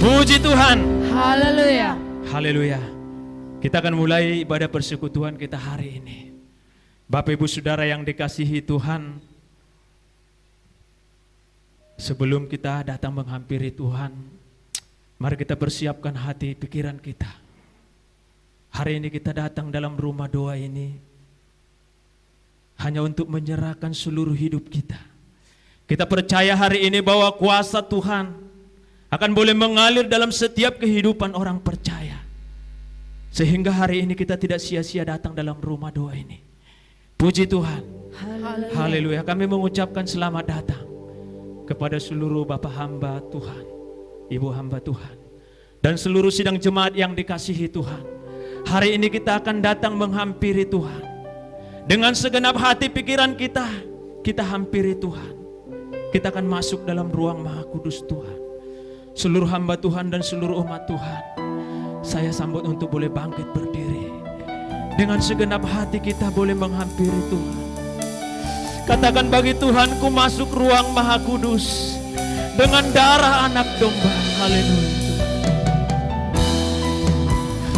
Puji Tuhan. Haleluya. Haleluya. Kita akan mulai ibadah persekutuan kita hari ini. Bapak Ibu Saudara yang dikasihi Tuhan, sebelum kita datang menghampiri Tuhan, mari kita persiapkan hati pikiran kita. Hari ini kita datang dalam rumah doa ini hanya untuk menyerahkan seluruh hidup kita. Kita percaya hari ini bahwa kuasa Tuhan akan boleh mengalir dalam setiap kehidupan orang percaya. Sehingga hari ini kita tidak sia-sia datang dalam rumah doa ini. Puji Tuhan. Haleluya. Kami mengucapkan selamat datang kepada seluruh Bapak hamba Tuhan, Ibu hamba Tuhan, dan seluruh sidang jemaat yang dikasihi Tuhan. Hari ini kita akan datang menghampiri Tuhan. Dengan segenap hati pikiran kita hampiri Tuhan. Kita akan masuk dalam ruang Maha Kudus Tuhan. Seluruh hamba Tuhan dan seluruh umat Tuhan, saya sambut untuk boleh bangkit berdiri. Dengan segenap hati kita boleh menghampiri Tuhan. Katakan bagi Tuhan, ku masuk ruang Maha Kudus dengan darah anak domba. Haleluya.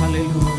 Haleluya.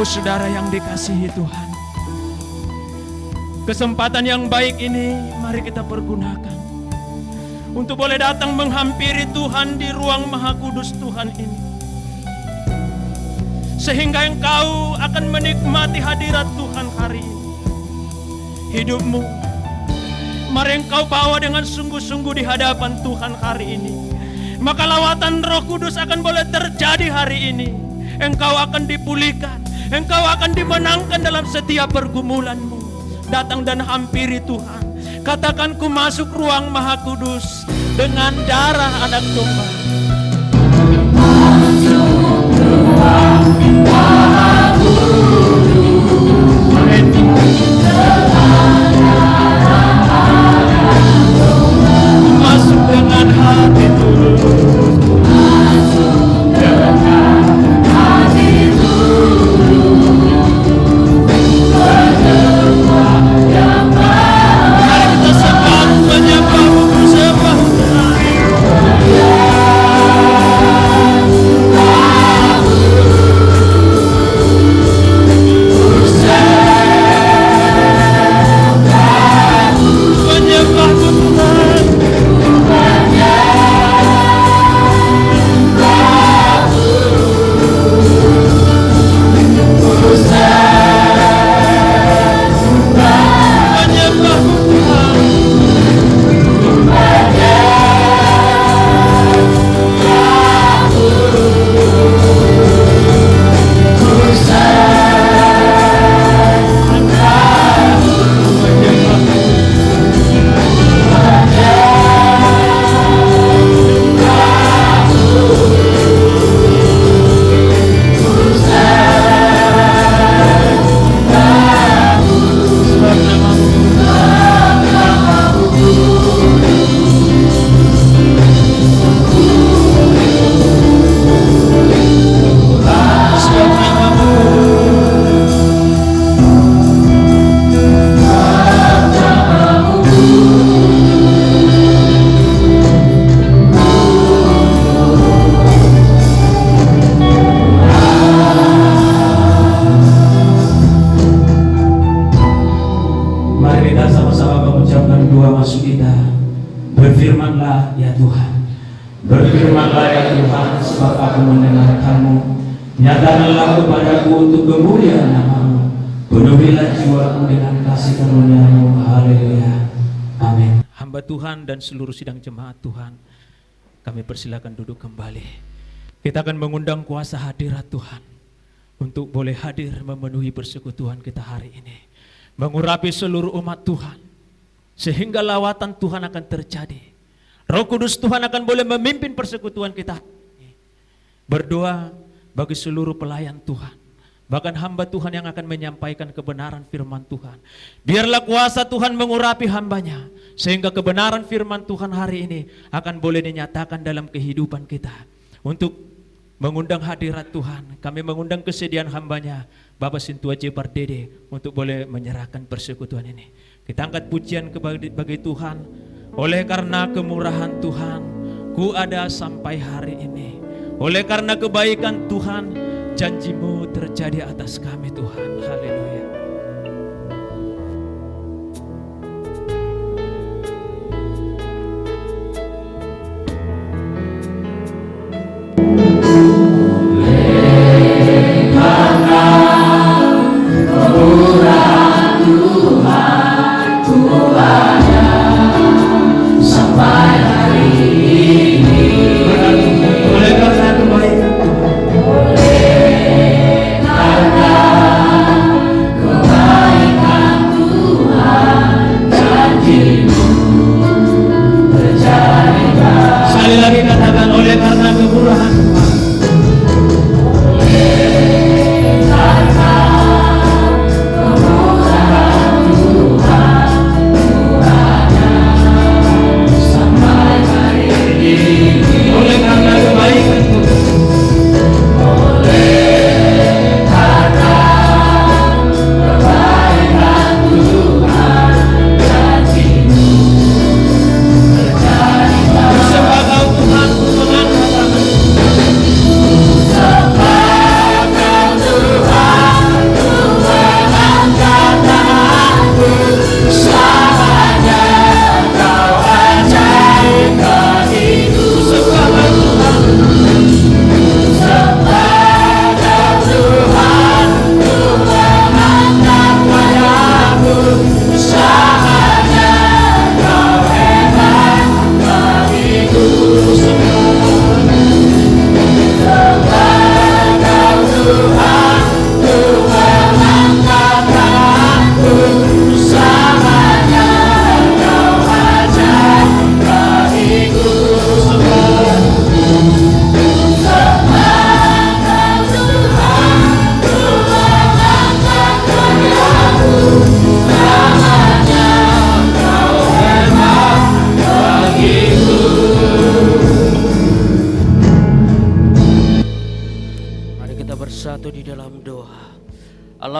Saudara yang dikasihi Tuhan, kesempatan yang baik ini mari kita pergunakan untuk boleh datang menghampiri Tuhan di ruang Maha Kudus Tuhan ini, sehingga engkau akan menikmati hadirat Tuhan hari ini. Hidupmu mari engkau bawa dengan sungguh-sungguh di hadapan Tuhan hari ini, maka lawatan Roh Kudus akan boleh terjadi hari ini. Engkau akan dipulihkan, engkau akan dimenangkan dalam setiap pergumulanmu. Datang dan hampiri Tuhan. Katakan, ku masuk ruang Maha Kudus dengan darah anak domba. Masuk ruang Maha Kudus dengan darah anak domba. Masuk dengan hati tulus. Masuk dengan hati tulus. Berfirmanlah ya Tuhan, berfirmanlah ya Tuhan, sebab aku mendengarkan-Mu. Nyatakanlah kepadaku untuk kemuliaan nama-Mu. Penuhilah jiwaku dengan kasih karunia-Mu. Haleluya. Amin. Hamba Tuhan dan seluruh sidang jemaat Tuhan, kami persilakan duduk kembali. Kita akan mengundang kuasa hadirat Tuhan untuk boleh hadir memenuhi persekutuan kita hari ini, mengurapi seluruh umat Tuhan, sehingga lawatan Tuhan akan terjadi. Roh Kudus Tuhan akan boleh memimpin persekutuan kita. Berdoa bagi seluruh pelayan Tuhan, bahkan hamba Tuhan yang akan menyampaikan kebenaran firman Tuhan. Biarlah kuasa Tuhan mengurapi hambanya, sehingga kebenaran firman Tuhan hari ini akan boleh dinyatakan dalam kehidupan kita. Untuk mengundang hadirat Tuhan, kami mengundang kesediaan hambanya Bapak Sintua J. Pardede untuk boleh menyerahkan persekutuan ini. Kita angkat pujian bagi Tuhan. Oleh karena kemurahan Tuhan, ku ada sampai hari ini. Oleh karena kebaikan Tuhan, janji-Mu terjadi atas kami Tuhan. Haleluya.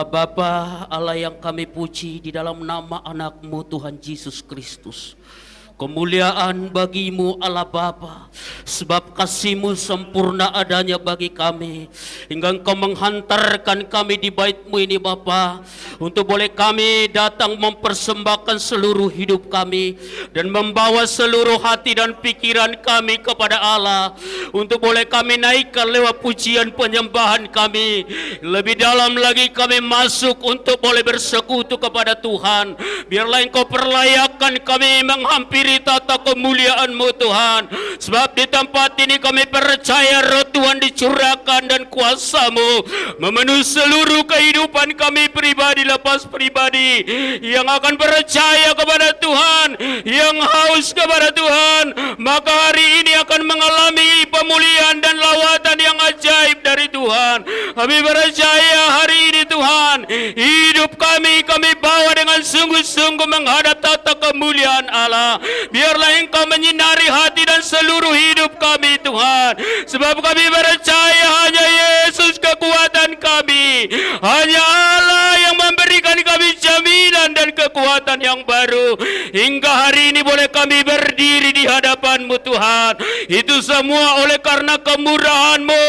Bapa, Allah yang kami puji di dalam nama anak-Mu Tuhan Yesus Kristus. Kemuliaan bagi-Mu Allah Bapa, sebab kasih-Mu sempurna adanya bagi kami, hingga Engkau menghantarkan kami di bait-Mu ini Bapa, untuk boleh kami datang mempersembahkan seluruh hidup kami, dan membawa seluruh hati dan pikiran kami kepada Allah, untuk boleh kami naikkan lewat pujian penyembahan kami. Lebih dalam lagi kami masuk untuk boleh bersekutu kepada Tuhan. Biarlah Engkau perlayakan kami menghampiri tata kemuliaan-Mu Tuhan, sebab di tempat ini kami percaya roh Tuhan dicurahkan dan kuasa-Mu memenuhi seluruh kehidupan kami pribadi lepas pribadi, yang akan percaya kepada Tuhan, yang haus kepada Tuhan, maka hari ini akan mengalami pemulihan dan lawatan yang ajaib dari Tuhan. Kami percaya hari ini Tuhan, hidup kami bawa dengan sungguh-sungguh menghadap tata kemuliaan Allah. Biarlah Engkau menyinari hati dan seluruh hidup kami Tuhan, sebab kami percaya hanya Yesus kekuatan kami, hanya Allah yang memberikan kami jaminan dan kekuatan yang baru, hingga hari ini boleh kami berdiri di hadapan-Mu Tuhan. Itu semua oleh karena kemurahan-Mu,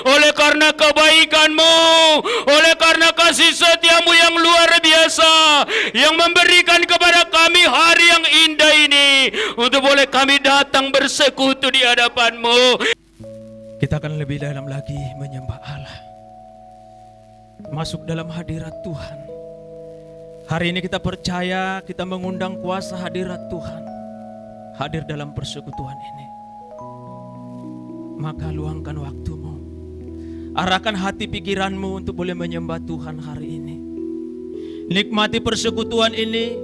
oleh karena kebaikan-Mu, oleh karena kasih setia-Mu yang luar biasa, yang memberikan kepada kami hari yang indah ini. ini untuk boleh kami datang bersekutu di hadapan-Mu. Kita akan lebih dalam lagi menyembah Allah, masuk dalam hadirat Tuhan. Hari ini kita percaya, kita mengundang kuasa hadirat Tuhan hadir dalam persekutuan ini. Maka luangkan waktumu, arahkan hati pikiranmu untuk boleh menyembah Tuhan hari ini. Nikmati persekutuan ini,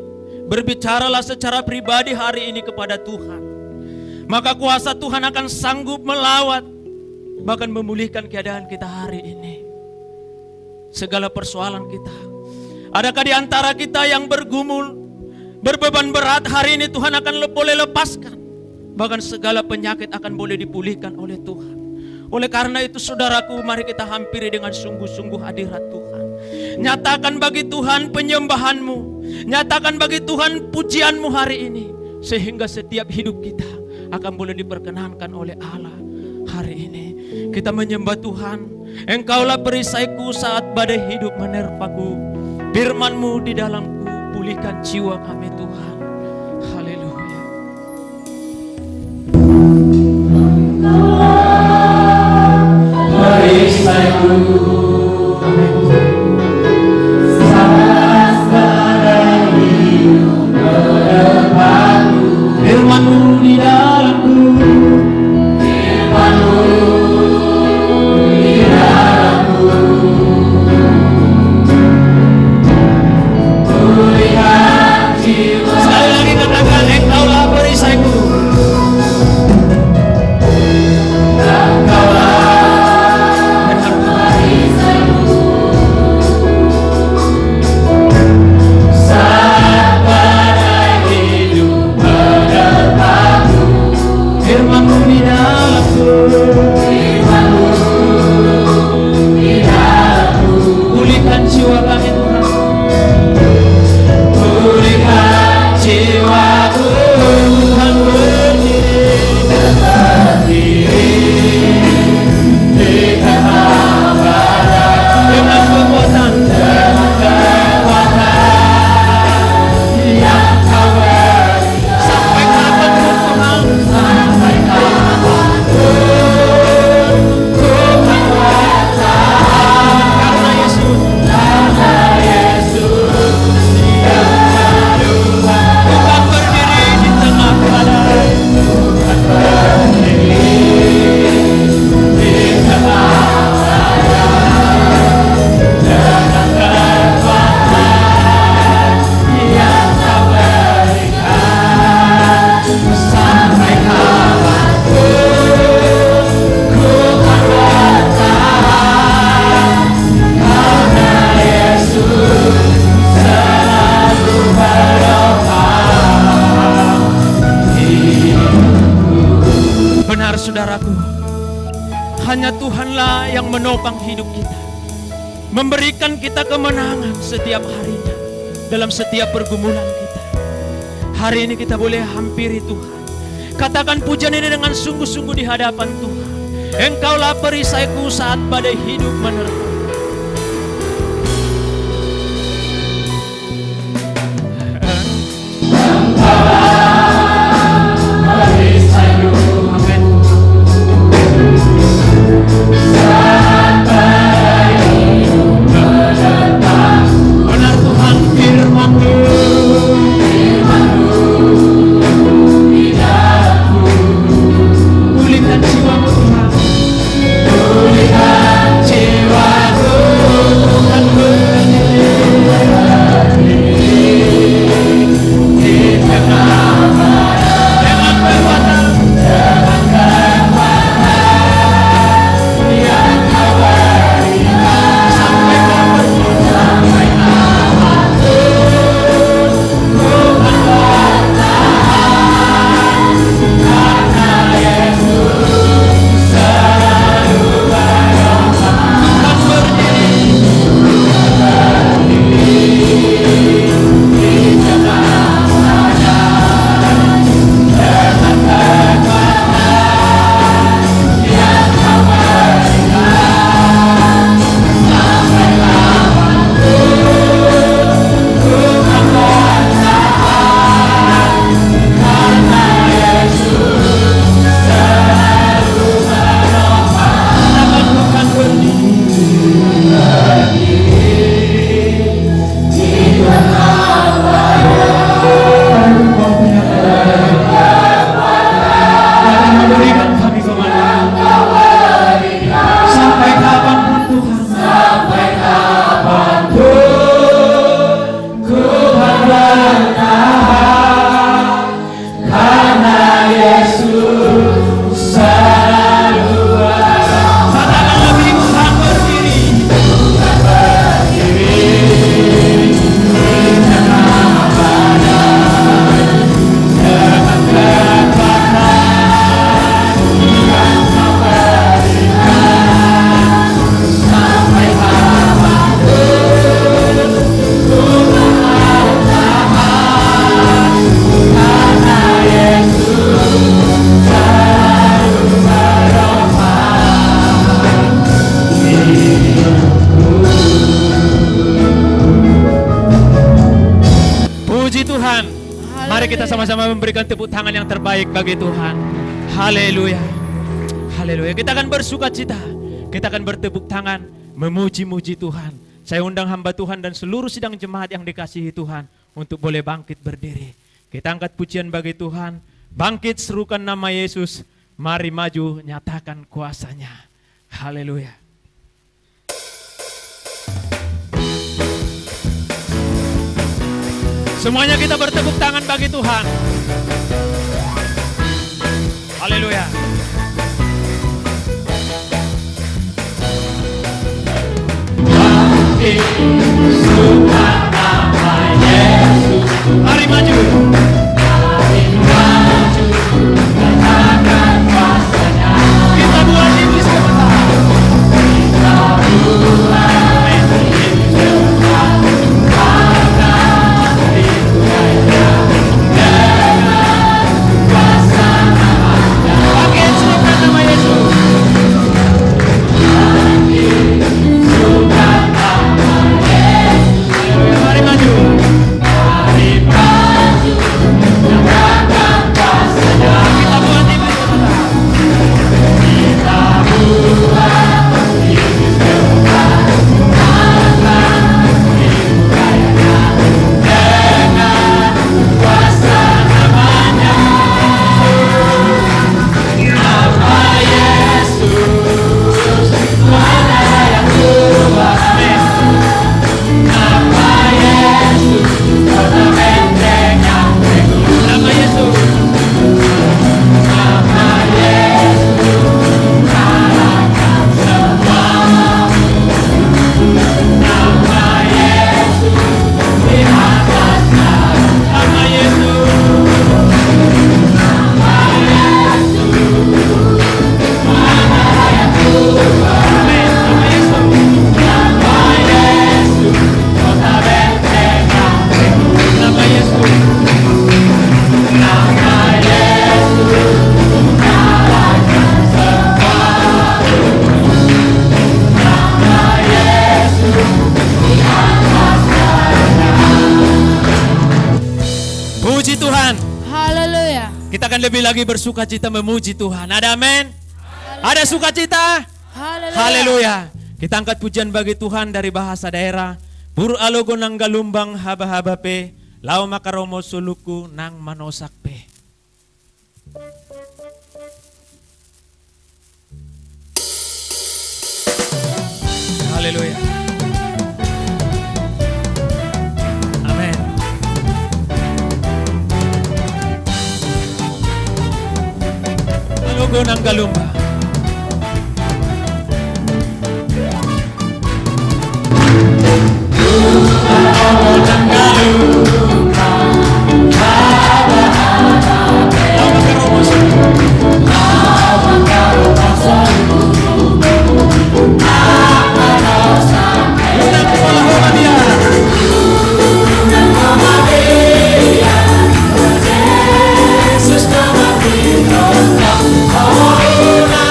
berbicaralah secara pribadi hari ini kepada Tuhan. Maka kuasa Tuhan akan sanggup melawat, bahkan memulihkan keadaan kita hari ini. Segala persoalan kita, adakah di antara kita yang bergumul, berbeban berat, hari ini Tuhan akan boleh lepaskan. Bahkan segala penyakit akan boleh dipulihkan oleh Tuhan. Oleh karena itu saudaraku, mari kita hampiri dengan sungguh-sungguh hadirat Tuhan. Nyatakan bagi Tuhan penyembahanmu, nyatakan bagi Tuhan pujianmu hari ini, sehingga setiap hidup kita akan boleh diperkenankan oleh Allah. Hari ini kita menyembah Tuhan. Engkaulah perisaiku saat badai hidup menerpaku, firman-Mu di dalamku, pulihkan jiwa kami Tuhan. Haleluya. Perisaiku saat badai hidup menerpaku, firman-Mu di dalamku, sekali lagi katakan, engkaulah perisaiku. Saat badai hidup menerpaku, firman-Mu di dalamku, pulihkan jiwa kami Tuhan. Pulihkan jiwaku Tuhan, berdiri di tengah badai dengan kekuatan yang Kau beri. Sampai kapan Tuhan? Sampai kapan ku kan bertahan karena Yesus. Tuhan berdiri di tengah badai. Tuhan berdiri di tengah badai dengan kekuatan yang Kau berikan. Sampai kapanpun ku kan bertahan karena Yesus selalu menopang hidupku. Benar saudaraku, hanya Tuhanlah yang menopang hidup kita, memberikan kita kemenangan setiap harinya dalam setiap pergumulan kita. Hari ini kita boleh hampiri Tuhan, katakan pujian ini dengan sungguh-sungguh di hadapan Tuhan. Engkaulah perisaiku saat badai hidup menerpa. Benar Tuhan, firman-Mu di dalamku, pulihkan jiwaku Tuhan, pulihkan jiwa Mari kita sama-sama memberikan tepuk tangan yang terbaik bagi Tuhan. Haleluya. Haleluya. Kita akan bersuka cita. Kita akan bertepuk tangan memuji-muji Tuhan. Saya undang hamba Tuhan dan seluruh sidang jemaat yang dikasihi Tuhan untuk boleh bangkit berdiri. Kita angkat pujian bagi Tuhan. Bangkit serukan nama Yesus. Mari maju nyatakan kuasanya. Haleluya. Semuanya kita bertepuk tangan bagi Tuhan. Haleluya. Bangkit serukan nama Yesus. Mari maju. Mari maju nyatakan kuasanya. Kita buat iblis gemetar. Kita buat iblis gemetar. Lebih lagi bersuka cita memuji Tuhan. Ada amin? Ada sukacita? Haleluya. Kita angkat pujian bagi Tuhan dari bahasa daerah. Buru alogo nang galumbang haba-haba pe, lau makaromo suluku nang manosak pe. Haleluya. Amin. Logo ng Galumba. Oh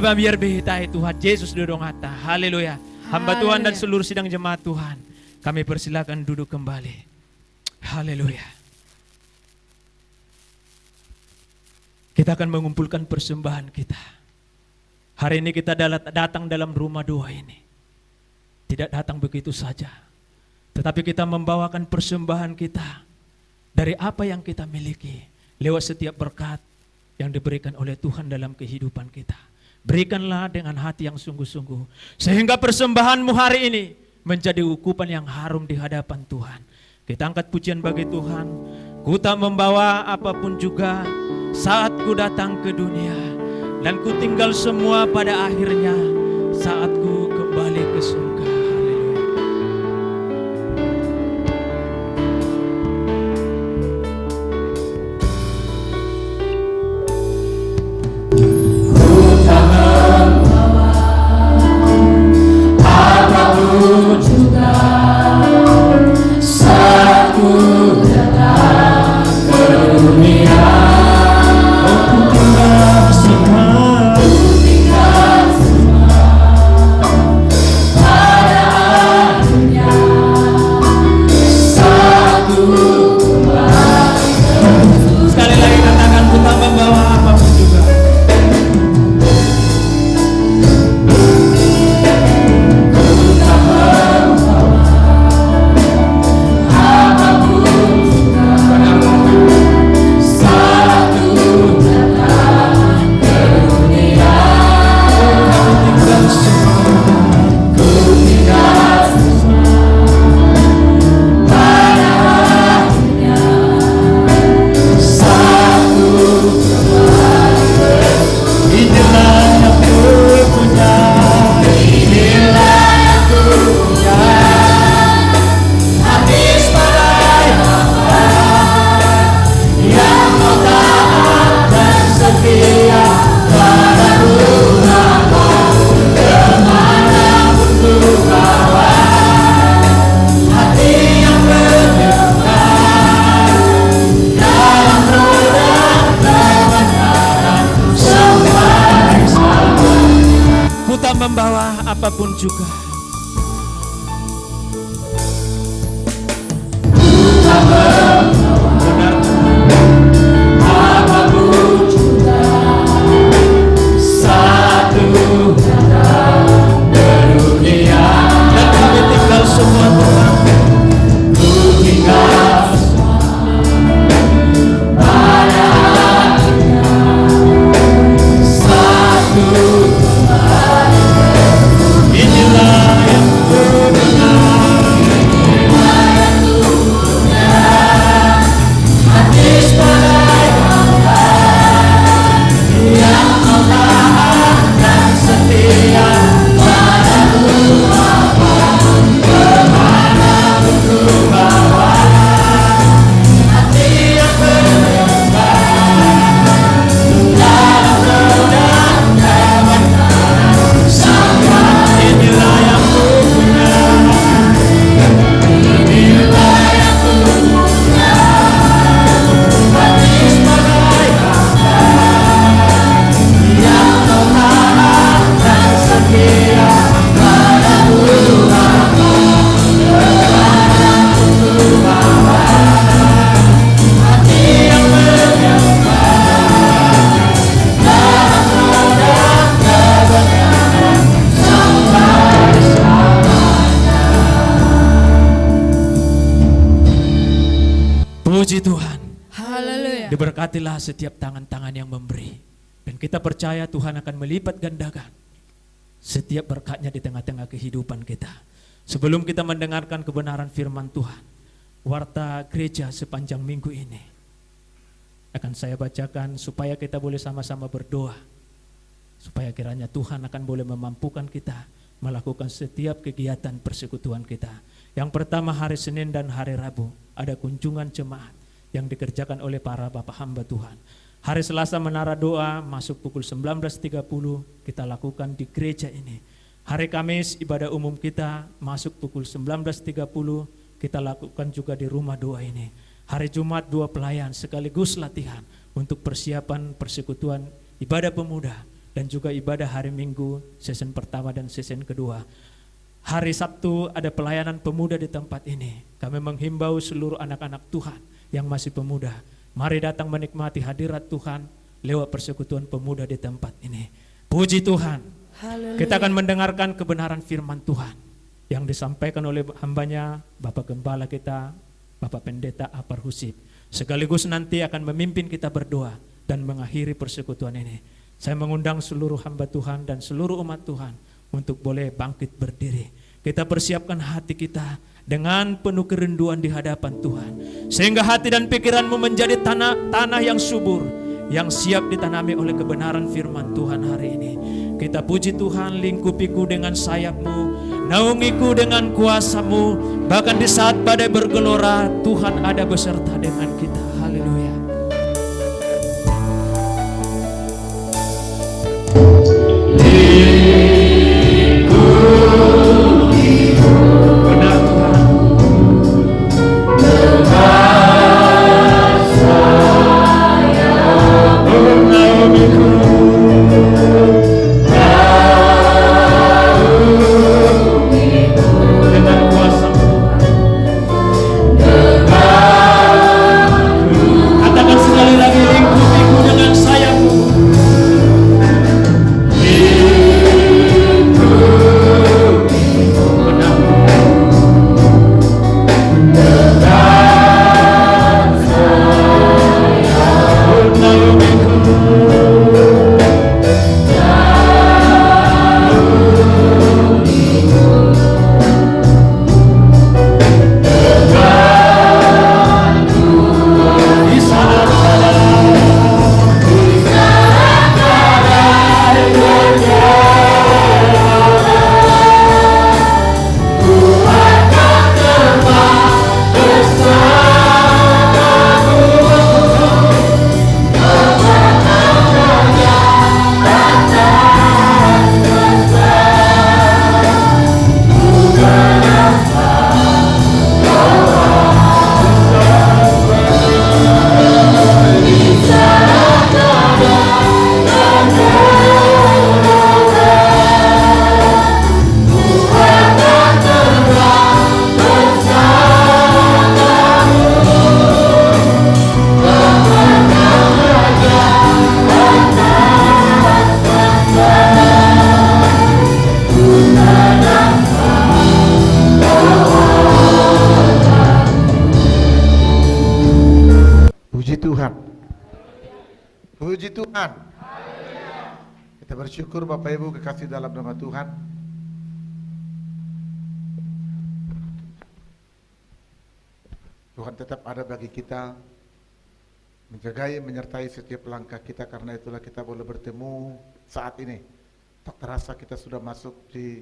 Baba biar behitai Tuhan Yesus duduk hata. Haleluya. Hamba Tuhan dan seluruh sidang jemaat Tuhan, kami persilakan duduk kembali. Haleluya. Kita akan mengumpulkan persembahan kita. Hari ini kita datang dalam rumah doa ini. Tidak datang begitu saja, tetapi kita membawakan persembahan kita dari apa yang kita miliki lewat setiap berkat yang diberikan oleh Tuhan dalam kehidupan kita. Berikanlah dengan hati yang sungguh-sungguh, sehingga persembahanmu hari ini menjadi ukupan yang harum di hadapan Tuhan. Kita angkat pujian bagi Tuhan. Ku tak membawa apapun juga saat ku datang ke dunia, dan ku tinggal semua pada akhirnya saat ku kembali ke surga. Membawa apapun juga. Apapun juga, satu datang ke dunia, dan kami tinggal semua Tuhan. Ku tinggal semua pada akhirnya satu. Puji Tuhan. Haleluya. Diberkatilah setiap tangan-tangan yang memberi. Dan kita percaya Tuhan akan melipat gandakan setiap berkatnya di tengah-tengah kehidupan kita. Sebelum kita mendengarkan kebenaran firman Tuhan, warta gereja sepanjang minggu ini akan saya bacakan supaya kita boleh sama-sama berdoa, supaya kiranya Tuhan akan boleh memampukan kita melakukan setiap kegiatan persekutuan kita. Yang pertama, hari Senin dan hari Rabu ada kunjungan jemaat yang dikerjakan oleh para bapak hamba Tuhan. Hari Selasa menara doa masuk pukul 19.30 kita lakukan di gereja ini. Hari Kamis ibadah umum kita masuk pukul 19.30 kita lakukan juga di rumah doa ini. Hari Jumat 2 pelayan sekaligus latihan untuk persiapan persekutuan ibadah pemuda dan juga ibadah hari Minggu season pertama dan season kedua. Hari Sabtu ada pelayanan pemuda di tempat ini. Kami menghimbau seluruh anak-anak Tuhan yang masih pemuda, mari datang menikmati hadirat Tuhan lewat persekutuan pemuda di tempat ini. Puji Tuhan. Haleluya. Kita akan mendengarkan kebenaran firman Tuhan yang disampaikan oleh hambanya Bapak Gembala kita, Bapak Pendeta Apar Husip. Sekaligus nanti akan memimpin kita berdoa dan mengakhiri persekutuan ini. Saya mengundang seluruh hamba Tuhan dan seluruh umat Tuhan untuk boleh bangkit berdiri. Kita persiapkan hati kita dengan penuh kerinduan di hadapan Tuhan, sehingga hati dan pikiranmu menjadi tanah yang subur, yang siap ditanami oleh kebenaran firman Tuhan hari ini. Kita puji Tuhan, lingkupiku dengan sayapmu, naungiku dengan kuasamu, bahkan di saat badai bergelora, Tuhan ada beserta dengan kita. Haleluya. Benar Tuhan. Dengan kuasa-Mu. Katakan sekali lagi, lingkupiku dengan sayapmu. Benar. Di sana Puji Tuhan. Puji Tuhan. Kita bersyukur Bapak Ibu kekasih dalam nama Tuhan. Tuhan tetap ada bagi kita, menjagai, menyertai setiap langkah kita, karena itulah kita boleh bertemu saat ini. Tak terasa kita sudah masuk di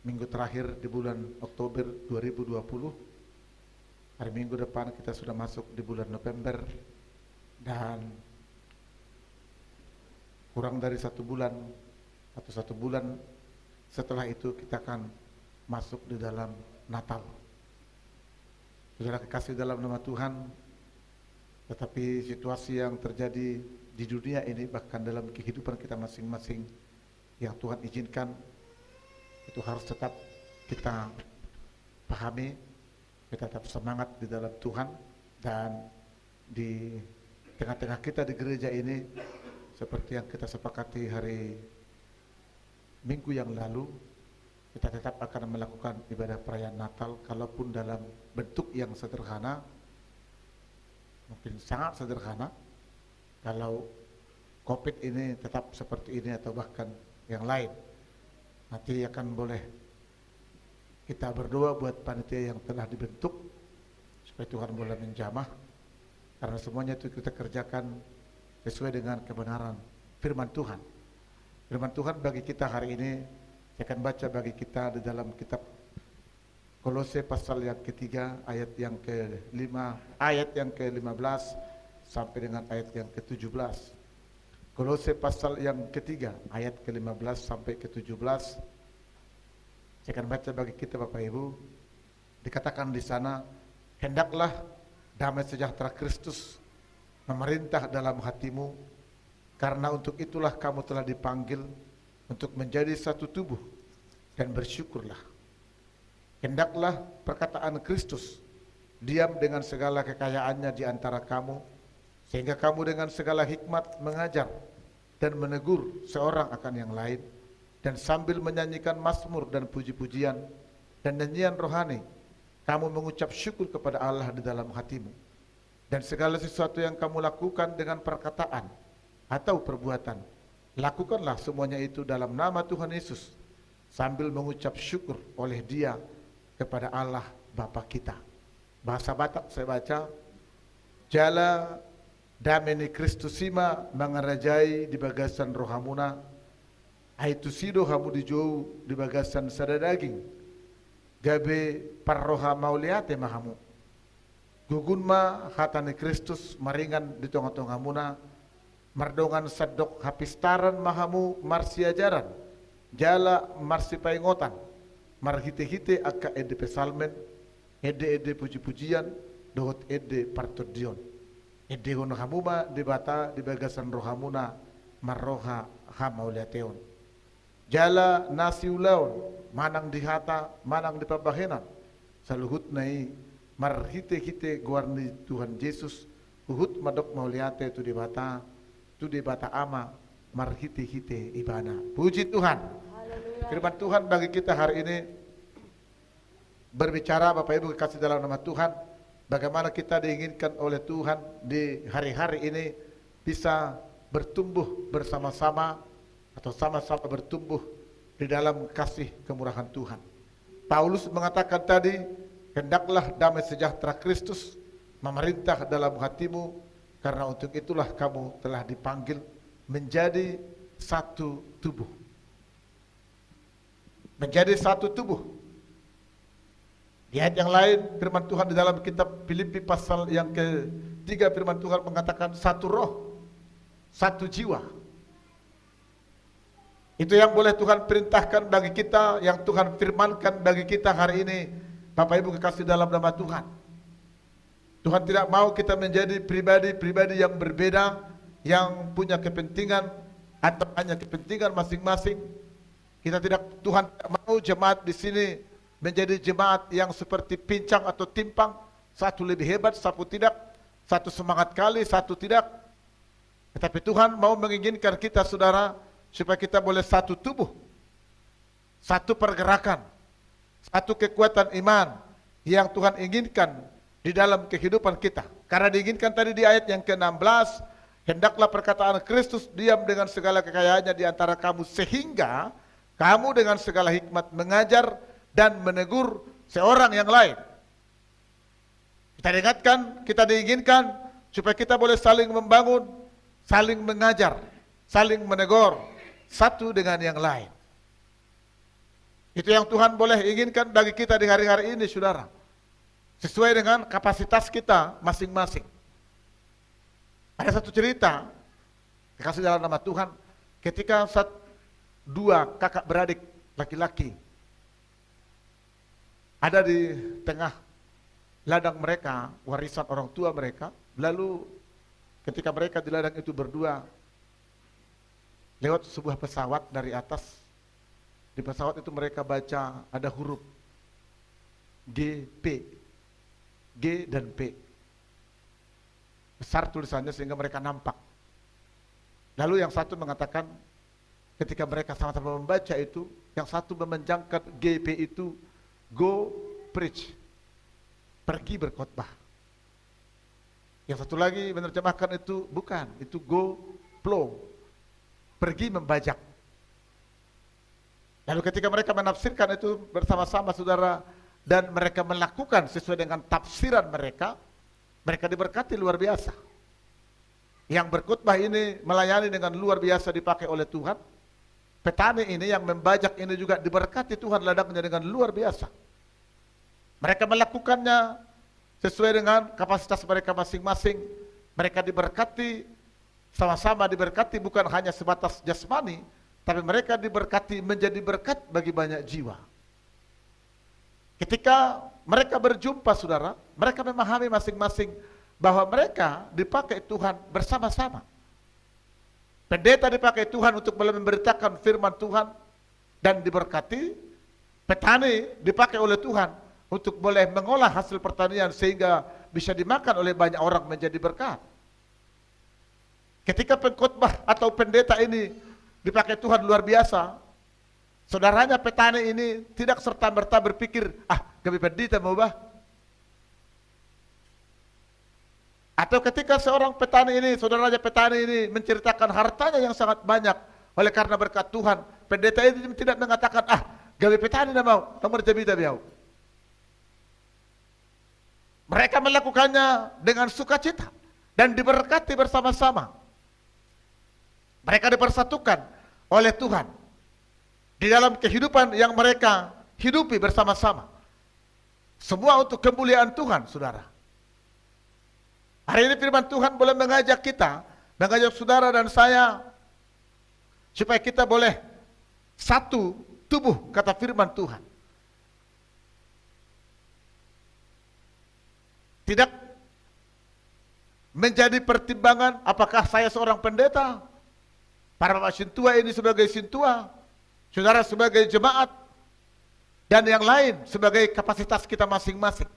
minggu terakhir di bulan Oktober 2020. Hari Minggu depan kita sudah masuk di bulan November, dan kurang dari 1 bulan atau 1 bulan setelah itu kita akan masuk di dalam Natal. Saudara kekasih dalam nama Tuhan, tetapi situasi yang terjadi di dunia ini, bahkan dalam kehidupan kita masing-masing yang Tuhan izinkan, itu harus tetap kita pahami. Kita tetap semangat di dalam Tuhan, dan di tengah-tengah kita di gereja ini, seperti yang kita sepakati hari Minggu yang lalu, kita tetap akan melakukan ibadah perayaan Natal, kalaupun dalam bentuk yang sederhana, mungkin sangat sederhana. Kalau COVID ini tetap seperti ini atau bahkan yang lain, nanti akan boleh kita berdoa buat panitia yang telah dibentuk supaya Tuhan boleh menjamah, karena semuanya itu kita kerjakan sesuai dengan kebenaran firman Tuhan. Firman Tuhan bagi kita hari ini, saya akan baca bagi kita di dalam kitab Kolose pasal yang ketiga ayat yang ke-15 sampai dengan ayat yang ke-17. Kolose pasal yang ketiga ayat ke-15 sampai ke-17. Saya akan baca bagi kita Bapak Ibu. Dikatakan di sana, hendaklah damai sejahtera Kristus memerintah dalam hatimu, Karena untuk itulah kamu telah dipanggil untuk menjadi satu tubuh, dan bersyukurlah. Hendaklah perkataan Kristus diam dengan segala kekayaannya di antara kamu, sehingga kamu dengan segala hikmat mengajar dan menegur seorang akan yang lain, dan sambil menyanyikan mazmur dan puji-pujian dan nyanyian rohani, kamu mengucap syukur kepada Allah di dalam hatimu. Dan segala sesuatu yang kamu lakukan dengan perkataan atau perbuatan, lakukanlah semuanya itu dalam nama Tuhan Yesus, sambil mengucap syukur oleh Dia kepada Allah Bapa kita. Bahasa Batak saya baca, jala dameni Kristusima mengerajai di bagasan rohamuna, aitu sido hamu dijou di bagasan sada daging, gabe parroha mauliate mahamu. Gugunma hatani Kristus maringan di tengah-tengah muna, mardongan sadok hapistaran mahamu marsiajaran, jala marsipaingotan, marhite-hite akka ede pesalmen, ede puji-pujian, dohot ede partodion. Ede gono hamuma di bata di bagasan rohamuna, marroha hamauliateon. Jala nasi ulaon, manang di hata, manang di pabahenan, saluhut nai marhite-hite guarni Tuhan Yesus, uhut madok mauliate tu di bata ama marhite-hite ibana. Puji Tuhan. Firman Tuhan bagi kita hari ini berbicara, Bapak Ibu kasih dalam nama Tuhan, bagaimana kita diinginkan oleh Tuhan di hari-hari ini bisa bertumbuh bersama-sama atau sama-sama bertumbuh di dalam kasih kemurahan Tuhan. Paulus mengatakan tadi, hendaklah damai sejahtera Kristus memerintah dalam hatimu, karena untuk itulah kamu telah dipanggil menjadi satu tubuh. Menjadi satu tubuh. Di ayat yang lain firman Tuhan di dalam kitab Filipi pasal yang ke-3, firman Tuhan mengatakan satu roh, satu jiwa. Itu yang boleh Tuhan perintahkan bagi kita, yang Tuhan firmankan bagi kita hari ini, Bapak Ibu kekasih dalam nama Tuhan. Tuhan tidak mau kita menjadi pribadi-pribadi yang berbeda, yang punya kepentingan atau hanya kepentingan masing-masing. Tuhan tidak mau jemaat di sini menjadi jemaat yang seperti pincang atau timpang, satu lebih hebat, satu tidak, satu semangat kali, satu tidak. Tetapi Tuhan mau menginginkan kita, saudara, supaya kita boleh satu tubuh, satu pergerakan, satu kekuatan iman yang Tuhan inginkan di dalam kehidupan kita. Karena diinginkan tadi di ayat yang ke-16, hendaklah perkataan Kristus diam dengan segala kekayaannya di antara kamu, sehingga kamu dengan segala hikmat mengajar dan menegur seorang yang lain. Kita diinginkan supaya kita boleh saling membangun, saling mengajar, saling menegur satu dengan yang lain. Itu yang Tuhan boleh inginkan bagi kita di hari-hari ini, saudara. Sesuai dengan kapasitas kita masing-masing. Ada satu cerita, dikasih dalam nama Tuhan, ketika dua kakak beradik laki-laki ada di tengah ladang mereka, warisan orang tua mereka. Lalu ketika mereka di ladang itu berdua, lewat sebuah pesawat dari atas. Di pesawat itu mereka baca ada huruf G, P, G dan P. Besar tulisannya sehingga mereka nampak. Lalu yang satu mengatakan, ketika mereka sama-sama membaca itu, yang satu memanjangkan GP itu, go preach, pergi berkhotbah. Yang satu lagi menerjemahkan itu, bukan, itu go plow, pergi membajak. Lalu ketika mereka menafsirkan itu bersama-sama, saudara, dan mereka melakukan sesuai dengan tafsiran mereka, mereka diberkati luar biasa. Yang berkhotbah ini melayani dengan luar biasa dipakai oleh Tuhan. Petani ini yang membajak ini juga diberkati Tuhan ladangnya dengan luar biasa. Mereka melakukannya sesuai dengan kapasitas mereka masing-masing. Mereka diberkati, sama-sama diberkati, bukan hanya sebatas jasmani, tapi mereka diberkati menjadi berkat bagi banyak jiwa. Ketika mereka berjumpa, saudara, mereka memahami masing-masing bahwa mereka dipakai Tuhan bersama-sama. Pendeta dipakai Tuhan untuk boleh memberitakan firman Tuhan dan diberkati. Petani dipakai oleh Tuhan untuk boleh mengolah hasil pertanian sehingga bisa dimakan oleh banyak orang menjadi berkat. Ketika pengkhotbah atau pendeta ini dipakai Tuhan luar biasa, saudaranya petani ini tidak serta-merta berpikir, kami pendeta mau bah. Atau ketika seorang petani ini, saudaranya petani ini menceritakan hartanya yang sangat banyak oleh karena berkat Tuhan, pendeta ini tidak mengatakan, gawe petani na mau, nomor jabita biau. Mereka melakukannya dengan sukacita dan diberkati bersama-sama. Mereka dipersatukan oleh Tuhan di dalam kehidupan yang mereka hidupi bersama-sama. Semua untuk kemuliaan Tuhan, saudara. Hari ini firman Tuhan boleh mengajak kita, mengajak saudara dan saya, supaya kita boleh satu tubuh, kata firman Tuhan. Tidak menjadi pertimbangan apakah saya seorang pendeta, para bapak sintua ini sebagai sintua, saudara sebagai jemaat, dan yang lain sebagai kapasitas kita masing-masing.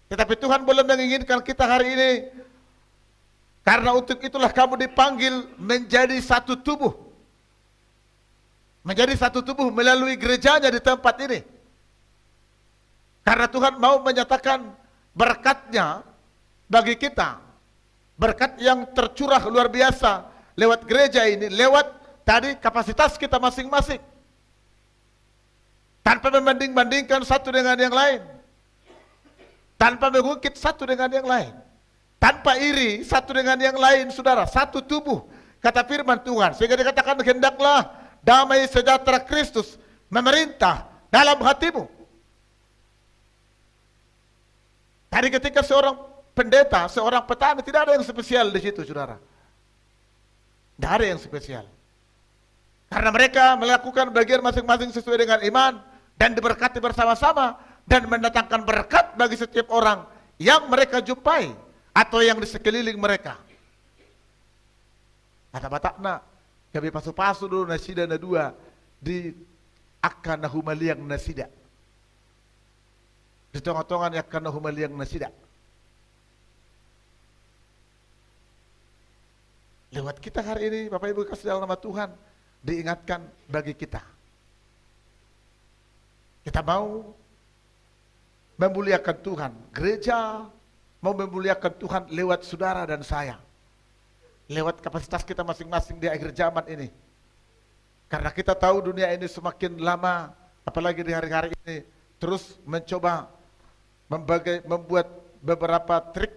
Tetapi Tuhan boleh menginginkan kita hari ini, karena untuk itulah kamu dipanggil menjadi satu tubuh. Menjadi satu tubuh melalui gerejanya di tempat ini. Karena Tuhan mau menyatakan berkatnya bagi kita. Berkat yang tercurah luar biasa lewat gereja ini, lewat tadi kapasitas kita masing-masing. Tanpa membanding-bandingkan satu dengan yang lain. Tanpa mengungkit satu dengan yang lain. Tanpa iri satu dengan yang lain, saudara. Satu tubuh, kata firman Tuhan. Sehingga dikatakan, hendaklah damai sejahtera Kristus memerintah dalam hatimu. Tadi ketika seorang pendeta, seorang petani, tidak ada yang spesial di situ, saudara. Tidak ada yang spesial. Karena mereka melakukan bagian masing-masing sesuai dengan iman dan diberkati bersama-sama dan mendatangkan berkat bagi setiap orang yang mereka jumpai atau yang di sekeliling mereka. Kata batakna, kami pasu-pasu dulu nasida na dua di akan nahumaliang nasida. Di tongah-tongan akan nahumaliang nasida. Lewat kita hari ini, Bapak Ibu kasih dalam nama Tuhan, diingatkan bagi kita. Kita mau memuliakan Tuhan. Gereja mau memuliakan Tuhan lewat saudara dan saya. Lewat kapasitas kita masing-masing di akhir zaman ini. Karena kita tahu dunia ini semakin lama, apalagi di hari-hari ini, terus mencoba membuat beberapa trik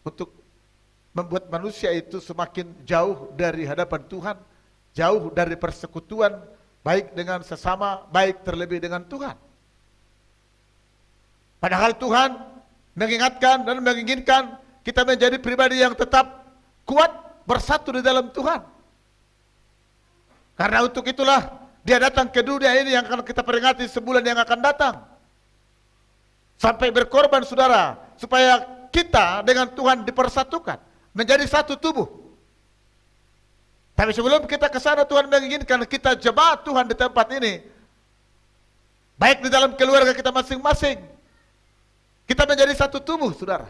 untuk membuat manusia itu semakin jauh dari hadapan Tuhan, jauh dari persekutuan, baik dengan sesama, baik terlebih dengan Tuhan. Padahal Tuhan mengingatkan dan menginginkan kita menjadi pribadi yang tetap kuat bersatu di dalam Tuhan. Karena untuk itulah Dia datang ke dunia ini yang akan kita peringati sebulan yang akan datang. Sampai berkorban, saudara, supaya kita dengan Tuhan dipersatukan, menjadi satu tubuh. Tapi sebelum kita ke sana, Tuhan menginginkan kita jemaat Tuhan di tempat ini, baik di dalam keluarga kita masing-masing, kita menjadi satu tubuh, saudara.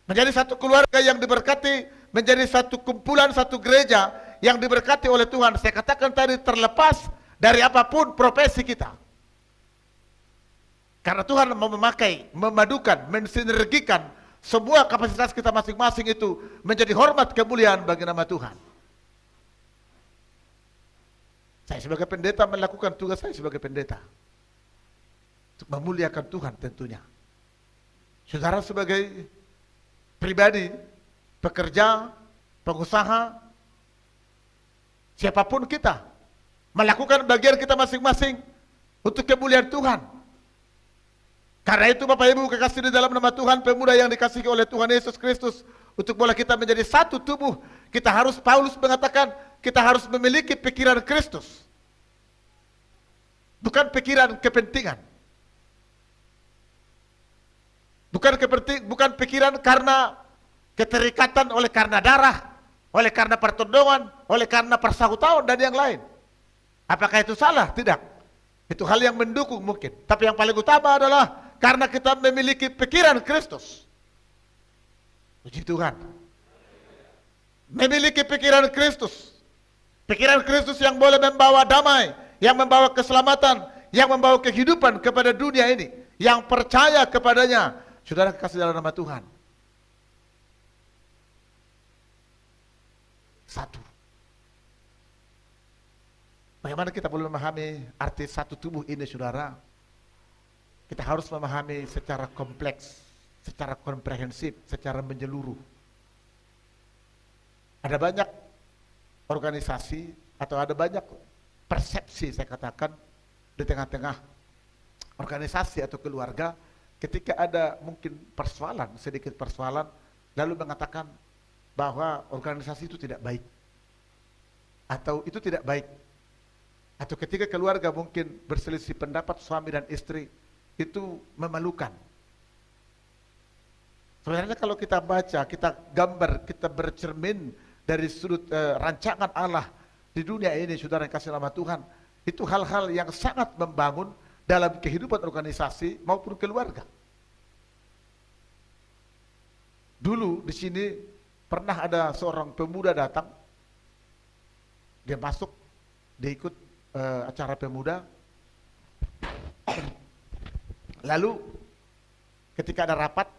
Menjadi satu keluarga yang diberkati, menjadi satu kumpulan, satu gereja yang diberkati oleh Tuhan. Saya katakan tadi, terlepas dari apapun profesi kita. Karena Tuhan mau memakai, memadukan, mensinergikan semua kapasitas kita masing-masing itu menjadi hormat kemuliaan bagi nama Tuhan. Saya sebagai pendeta melakukan tugas saya sebagai pendeta. Untuk memuliakan Tuhan tentunya. Saudara sebagai pribadi, pekerja, pengusaha, siapapun kita, melakukan bagian kita masing-masing untuk kemuliaan Tuhan. Karena itu Bapak Ibu kekasih di dalam nama Tuhan, pemuda yang dikasihi oleh Tuhan Yesus Kristus, untuk bola kita menjadi satu tubuh, kita harus, Paulus mengatakan, kita harus memiliki pikiran Kristus. Bukan pikiran kepentingan. Bukan pikiran karena keterikatan oleh karena darah, oleh karena pertondongan, oleh karena persangkutan dan yang lain. Apakah itu salah? Tidak. Itu hal yang mendukung mungkin. Tapi yang paling utama adalah karena kita memiliki pikiran Kristus. Puji Tuhan. Memiliki pikiran Kristus. Pikiran Kristus yang boleh membawa damai, yang membawa keselamatan, yang membawa kehidupan kepada dunia ini. Yang percaya kepadanya. Saudara kasih dalam nama Tuhan. Satu. Bagaimana kita boleh memahami arti satu tubuh ini, saudara? Kita harus memahami secara kompleks, secara komprehensif, secara menyeluruh. Ada banyak organisasi atau ada banyak persepsi, saya katakan, di tengah-tengah organisasi atau keluarga, ketika ada mungkin persoalan, sedikit persoalan, lalu mengatakan bahwa organisasi itu tidak baik, atau itu tidak baik. Atau ketika keluarga mungkin berselisih pendapat suami dan istri, itu memalukan. Sebenarnya kalau kita baca, kita gambar, kita bercermin dari sudut rancangan Allah di dunia ini, saudara yang kasih nama Tuhan, itu hal-hal yang sangat membangun dalam kehidupan organisasi maupun keluarga. Dulu di sini pernah ada seorang pemuda datang, dia masuk, dia ikut acara pemuda. Lalu ketika ada rapat,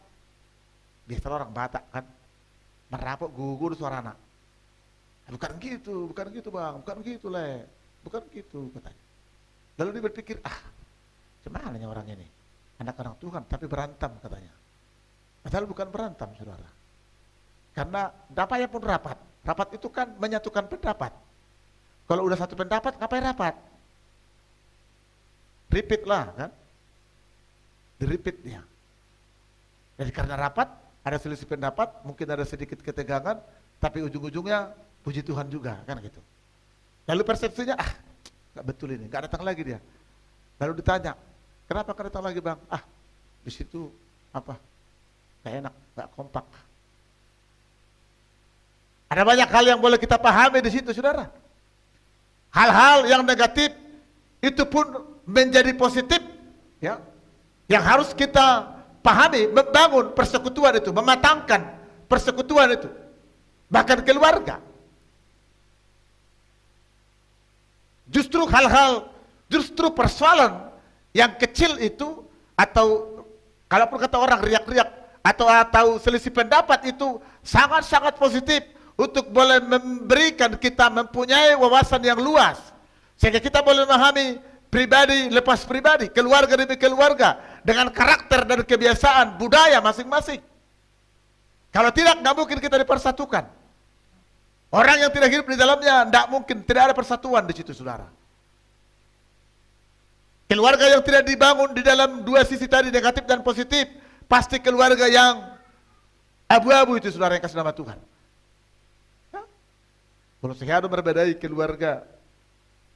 biasa orang Batak kan, merapok gugur suara anak. Bukan gitu bang, bukan gitu le, bukan gitu katanya. Lalu dia berpikir, gimana orang ini, anak-anak Tuhan tapi berantem katanya. Padahal bukan berantem, saudara. Karena namanya pun rapat, rapat itu kan menyatukan pendapat. Kalau udah satu pendapat, ngapain rapat? Repeat lah kan? Di-repeat dia. Jadi karena rapat, ada selisih pendapat, mungkin ada sedikit ketegangan, tapi ujung-ujungnya puji Tuhan juga, kan gitu. Lalu persepsinya, gak betul ini, gak datang lagi dia. Lalu ditanya, kenapa gak datang lagi bang? Di situ apa? Gak enak, gak kompak. Ada banyak hal yang boleh kita pahami di situ, saudara. Hal-hal yang negatif itu pun menjadi positif, ya. Yang harus kita pahami, membangun persekutuan itu, mematangkan persekutuan itu, bahkan keluarga. Justru hal-hal, justru persoalan yang kecil itu, atau kalaupun kata orang riak-riak, atau selisih pendapat itu sangat-sangat positif untuk boleh memberikan kita mempunyai wawasan yang luas, sehingga kita boleh memahami pribadi lepas pribadi, keluarga demi keluarga, dengan karakter dan kebiasaan budaya masing-masing. Kalau tidak, nggak mungkin kita dipersatukan. Orang yang tidak hidup di dalamnya, nggak mungkin, tidak ada persatuan di situ, saudara. Keluarga yang tidak dibangun di dalam dua sisi tadi, negatif dan positif, pasti keluarga yang abu-abu itu, saudara yang kasih nama Tuhan. Kalau saya berbedai keluarga,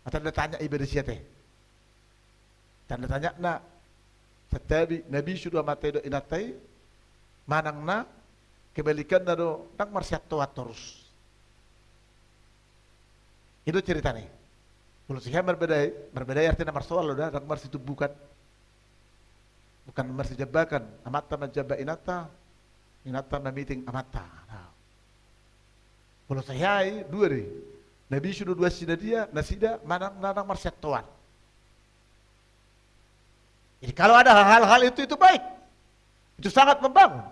atau tanya ibadah siapa? Dan tanya nak, tetapi Nabi sudah mati do inatai, manang na kebalikan do nang marsiat toat terus. Itu ceritanya. Kalau saya berbedai artinya marsoal loh, nang marsi itu bukan marsi jabakan. Amata menjaba inata meeting amata. Kalau saya dua deh, Nabi sudah dua sida dia, nasida manang marsiat toat. Jadi kalau ada hal-hal itu baik, itu sangat membangun.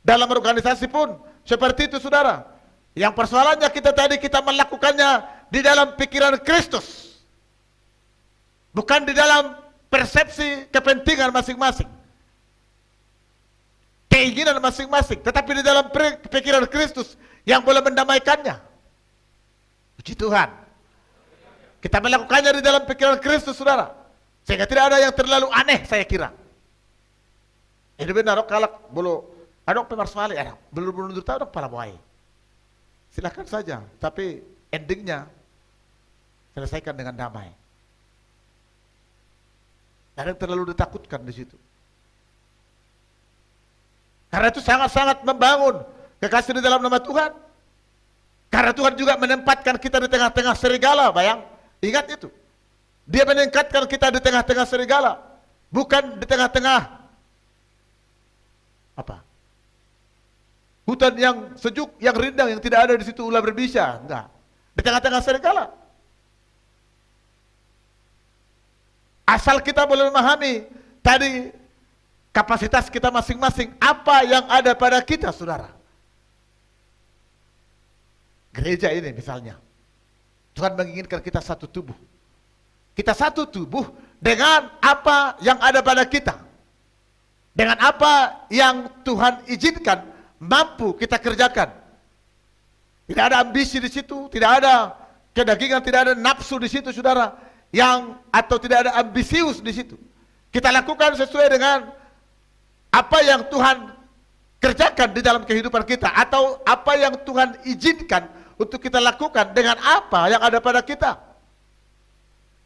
Dalam organisasi pun seperti itu, saudara. Yang persoalannya kita melakukannya di dalam pikiran Kristus, bukan di dalam persepsi kepentingan masing-masing, keinginan masing-masing, tetapi di dalam pikiran Kristus yang boleh mendamaikannya. Puji Tuhan. Kita melakukannya di dalam pikiran Kristus, saudara. Sehingga tidak ada yang terlalu aneh, saya kira. Ini benar, kalak bolo, adok pemarsuali, belum menurut tahu dok palamuai. Silakan saja, tapi endingnya selesaikan dengan damai. Tidak ada yang terlalu ditakutkan di situ. Karena itu sangat-sangat membangun kekasih di dalam nama Tuhan. Karena Tuhan juga menempatkan kita di tengah-tengah serigala, bayang. Ingat itu. Dia meningkatkan kita di tengah-tengah serigala, bukan di tengah-tengah apa? Hutan yang sejuk, yang rindang, yang tidak ada di situ ular berbisa, enggak. Di tengah-tengah serigala. Asal kita boleh memahami tadi kapasitas kita masing-masing, apa yang ada pada kita, saudara. Gereja ini misalnya, Tuhan menginginkan kita satu tubuh. Kita satu tubuh dengan apa yang ada pada kita. Dengan apa yang Tuhan izinkan mampu kita kerjakan. Tidak ada ambisi di situ, tidak ada kedagingan, tidak ada nafsu di situ, saudara. Atau tidak ada ambisius di situ. Kita lakukan sesuai dengan apa yang Tuhan kerjakan di dalam kehidupan kita, atau apa yang Tuhan izinkan untuk kita lakukan dengan apa yang ada pada kita.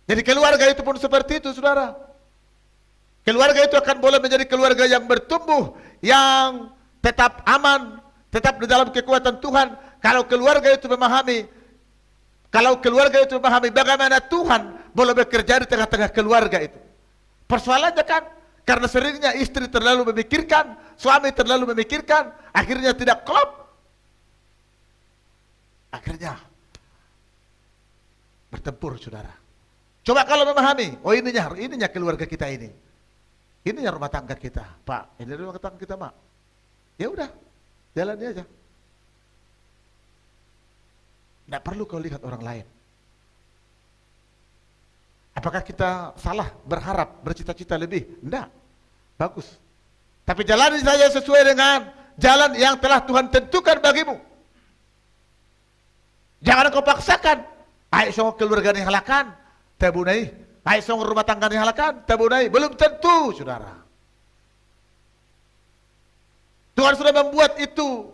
Jadi keluarga itu pun seperti itu, saudara. Keluarga itu akan boleh menjadi keluarga yang bertumbuh, yang tetap aman, tetap di dalam kekuatan Tuhan. Kalau keluarga itu memahami bagaimana Tuhan boleh bekerja di tengah-tengah keluarga itu. Persoalannya kan, karena seringnya istri terlalu memikirkan, suami terlalu memikirkan, akhirnya tidak klop. Akhirnya bertempur, saudara. Coba kalau memahami, oh ininya keluarga kita ini. Ininya rumah tangga kita, Pak. Ini rumah tangga kita, Mak. Ya udah, jalani aja. Tidak perlu kau lihat orang lain. Apakah kita salah berharap, bercita-cita lebih? Tidak. Bagus. Tapi jalani saja sesuai dengan jalan yang telah Tuhan tentukan bagimu. Jangan kau paksakan. Ayo song keluarga ni halakan, tabunai. Ayo song rumah tangga ni halakan, tabunai. Belum tentu, saudara. Tuhan sudah membuat itu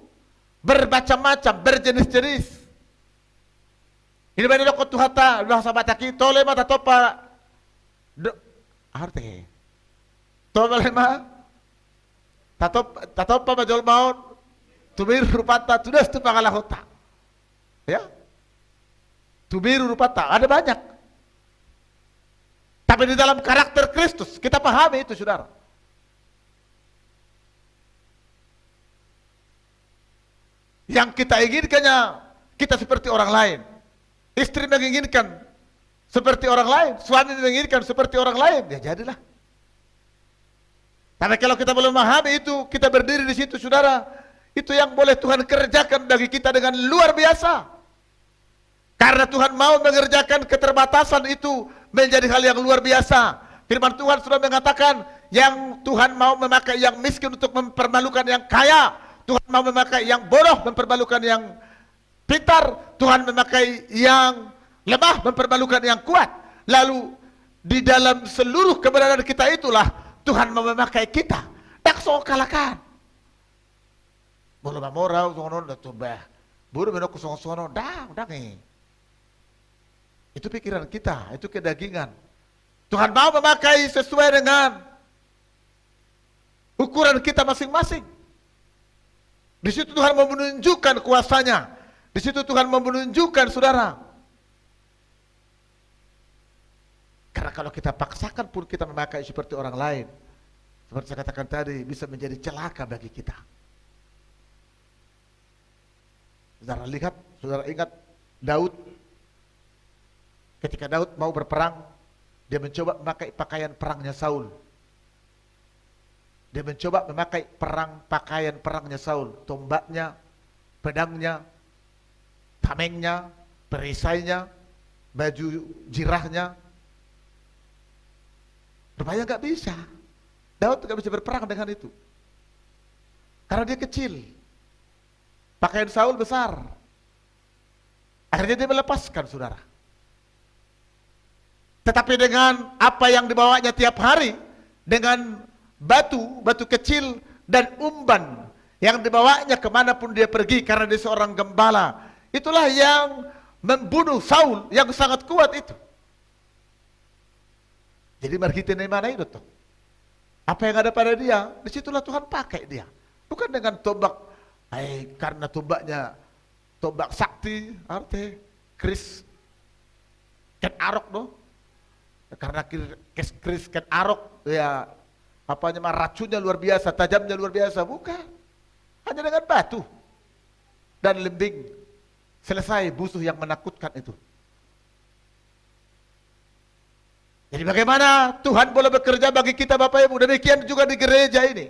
bermacam-macam, berjenis-jenis. Ini benar kau tuhata, bahasa Bataki, tole mata topa, arti, tole mah, tatopa majol maun, tumir rupata, tudas tu pangalahota, ya, tumir rupata, ada banyak. Tapi di dalam karakter Kristus kita pahami itu, saudara. Yang kita inginkannya kita seperti orang lain. Istri menginginkan seperti orang lain, suami menginginkan seperti orang lain, ya jadilah. Tapi kalau kita belum memahami itu, kita berdiri di situ, saudara, itu yang boleh Tuhan kerjakan bagi kita dengan luar biasa. Karena Tuhan mau mengerjakan keterbatasan itu menjadi hal yang luar biasa. Firman Tuhan sudah mengatakan, yang Tuhan mau memakai yang miskin untuk mempermalukan yang kaya. Tuhan mau memakai yang bodoh mempermalukan yang pintar. Tuhan memakai yang lemah mempermalukan yang kuat. Lalu di dalam seluruh keberadaan kita itulah Tuhan mau memakai kita. Tak so kalahkan. Bolo mamorau sono da tubah. Buru menok sono dah nih. Itu pikiran kita, itu kedagingan. Tuhan mau memakai sesuai dengan ukuran kita masing-masing. Di situ Tuhan mau menunjukkan kuasanya. Di situ Tuhan mau menunjukkan, saudara. Karena kalau kita paksakan pun kita memakai seperti orang lain, seperti saya katakan tadi, bisa menjadi celaka bagi kita. Saudara lihat, saudara ingat Daud. Ketika Daud mau berperang, dia mencoba memakai pakaian perangnya Saul. Dia mencoba memakai pakaian perangnya Saul, tombaknya, pedangnya, tamengnya, perisainya, baju jirahnya. Rupanya nggak bisa. Daud nggak bisa berperang dengan itu, karena dia kecil. Pakaian Saul besar. Akhirnya dia melepaskan, saudara. Tetapi dengan apa yang dibawanya tiap hari, dengan batu kecil dan umban yang dibawanya kemanapun dia pergi, karena dia seorang gembala. Itulah yang membunuh Saul yang sangat kuat itu. Jadi margite na mana itu tuh? Apa yang ada pada dia, disitulah Tuhan pakai dia. Bukan dengan tombak, karena tombaknya tombak sakti arte kris ken arok no. Karena kris ken arok ya apanya mah racunnya luar biasa, tajamnya luar biasa, bukan. Hanya dengan batu dan lembing selesai musuh yang menakutkan itu. Jadi bagaimana Tuhan boleh bekerja bagi kita Bapak Ibu, demikian juga di gereja ini.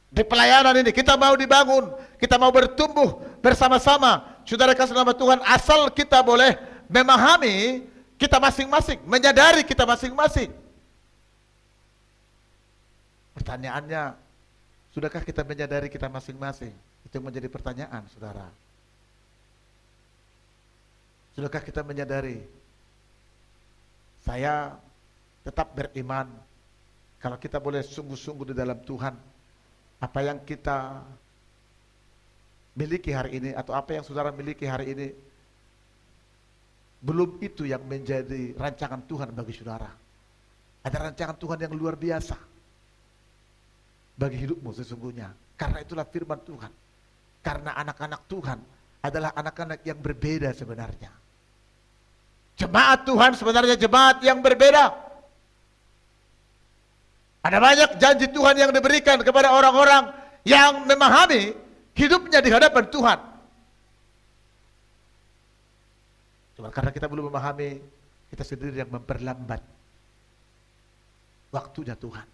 Di pelayanan ini kita mau dibangun, kita mau bertumbuh bersama-sama. Saudara kasih nama Tuhan, asal kita boleh memahami kita masing-masing, menyadari kita masing-masing. Pertanyaannya, sudahkah kita menyadari kita masing-masing? Itu yang menjadi pertanyaan, saudara. Sudahkah kita menyadari? Saya tetap beriman kalau kita boleh sungguh-sungguh di dalam Tuhan. Apa yang kita miliki hari ini atau apa yang saudara miliki hari ini belum itu yang menjadi rancangan Tuhan bagi saudara. Ada rancangan Tuhan yang luar biasa bagi hidupmu sesungguhnya. Karena itulah firman Tuhan. Karena anak-anak Tuhan adalah anak-anak yang berbeda sebenarnya. Jemaat Tuhan sebenarnya jemaat yang berbeda. Ada banyak janji Tuhan yang diberikan kepada orang-orang yang memahami hidupnya di hadapan Tuhan. Cuma karena kita belum memahami, kita sendiri yang memperlambat waktunya Tuhan.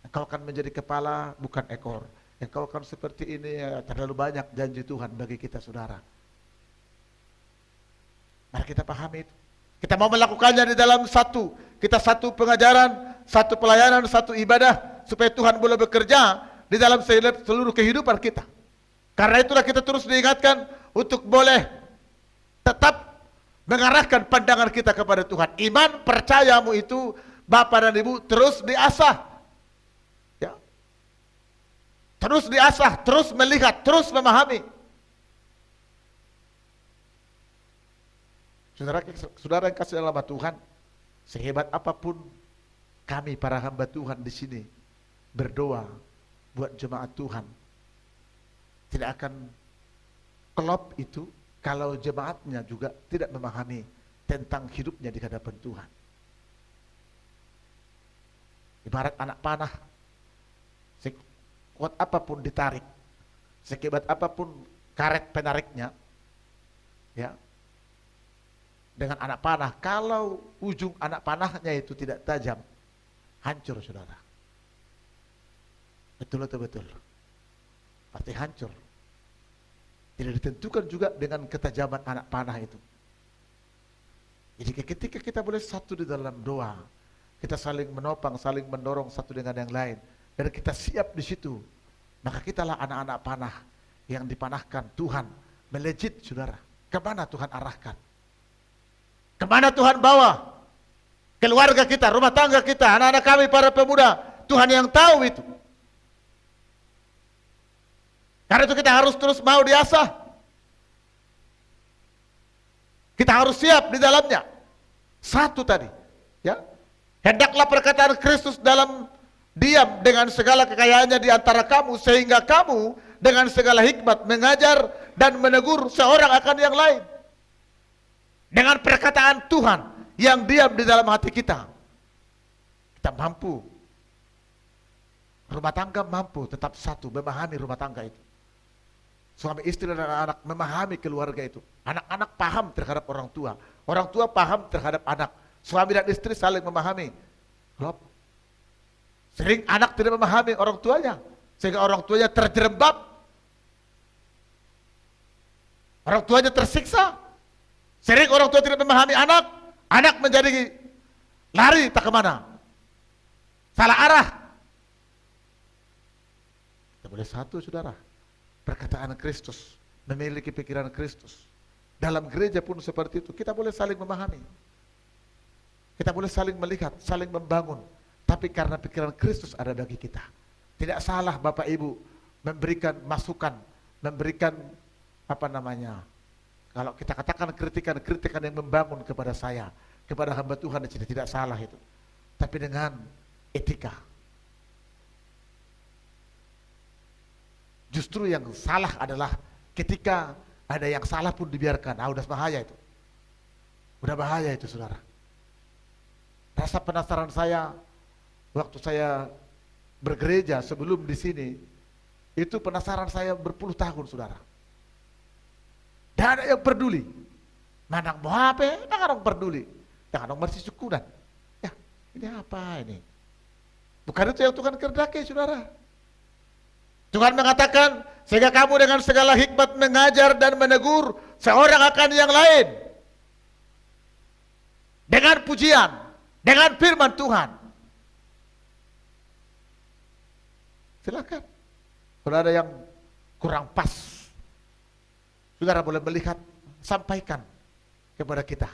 Engkau akan menjadi kepala bukan ekor. Engkau akan seperti ini, ya, terlalu banyak janji Tuhan bagi kita saudara. Mari kita pahami itu. Kita mau melakukannya di dalam satu pengajaran, satu pelayanan, satu ibadah, supaya Tuhan boleh bekerja di dalam seluruh kehidupan kita. Karena itulah kita terus diingatkan untuk boleh tetap mengarahkan pandangan kita kepada Tuhan. Iman percayamu itu Bapak dan Ibu terus diasah. Ya. Terus diasah, terus melihat, terus memahami. Saudara yang kasih dalam Tuhan, sehebat apapun kami para hamba Tuhan di sini berdoa buat jemaat Tuhan, tidak akan klop itu kalau jemaatnya juga tidak memahami tentang hidupnya di hadapan Tuhan. Ibarat anak panah, sekuat apapun ditarik, sehebat apapun karet penariknya, ya. Dengan anak panah, kalau ujung anak panahnya itu tidak tajam, hancur saudara. Betul atau betul? Pasti hancur. Tidak ditentukan juga dengan ketajaman anak panah itu. Jadi ketika kita boleh satu di dalam doa, kita saling menopang, saling mendorong satu dengan yang lain, dan kita siap di situ, maka kitalah anak-anak panah yang dipanahkan Tuhan melejit saudara. Kemana Tuhan arahkan? Kemana Tuhan bawa keluarga kita, rumah tangga kita, anak-anak kami para pemuda, Tuhan yang tahu itu. Karena itu kita harus terus mau diasah. Kita harus siap di dalamnya. Satu tadi, ya. Hendaklah perkataan Kristus dalam diam dengan segala kekayaannya di antara kamu, sehingga kamu dengan segala hikmat mengajar dan menegur seorang akan yang lain. Dengan perkataan Tuhan yang diam di dalam hati kita, kita mampu, rumah tangga mampu tetap satu, memahami rumah tangga itu. Suami istri dan anak-anak memahami keluarga itu. Anak-anak paham terhadap orang tua paham terhadap anak. Suami dan istri saling memahami. Klop. Sering anak tidak memahami orang tuanya, sehingga orang tuanya terjerembab, orang tuanya tersiksa. Sering orang tua tidak memahami anak, anak menjadi lari tak kemana, salah arah. Kita boleh satu saudara, perkataan Kristus, memiliki pikiran Kristus. Dalam gereja pun seperti itu, kita boleh saling memahami. Kita boleh saling melihat, saling membangun. Tapi karena pikiran Kristus ada bagi kita. Tidak salah Bapak Ibu memberikan masukan, memberikan kalau kita katakan kritikan yang membangun kepada saya, kepada hamba Tuhan di sini, tidak salah itu. Tapi dengan etika. Justru yang salah adalah ketika ada yang salah pun dibiarkan. Udah bahaya itu. Udah bahaya itu, saudara. Rasa penasaran saya waktu saya bergereja sebelum di sini, itu penasaran saya berpuluh tahun, saudara. Dan ada yang peduli. Manang mau apa? Nggak orang peduli. Nggak orang bersih syukuran. Ya, ini apa ini? Bukan itu yang Tuhan kehendaki, saudara. Tuhan mengatakan, sehingga kamu dengan segala hikmat mengajar dan menegur seorang akan yang lain. Dengan pujian, dengan firman Tuhan. Silakan. Kalau ada yang kurang pas, saudara boleh melihat, sampaikan kepada kita.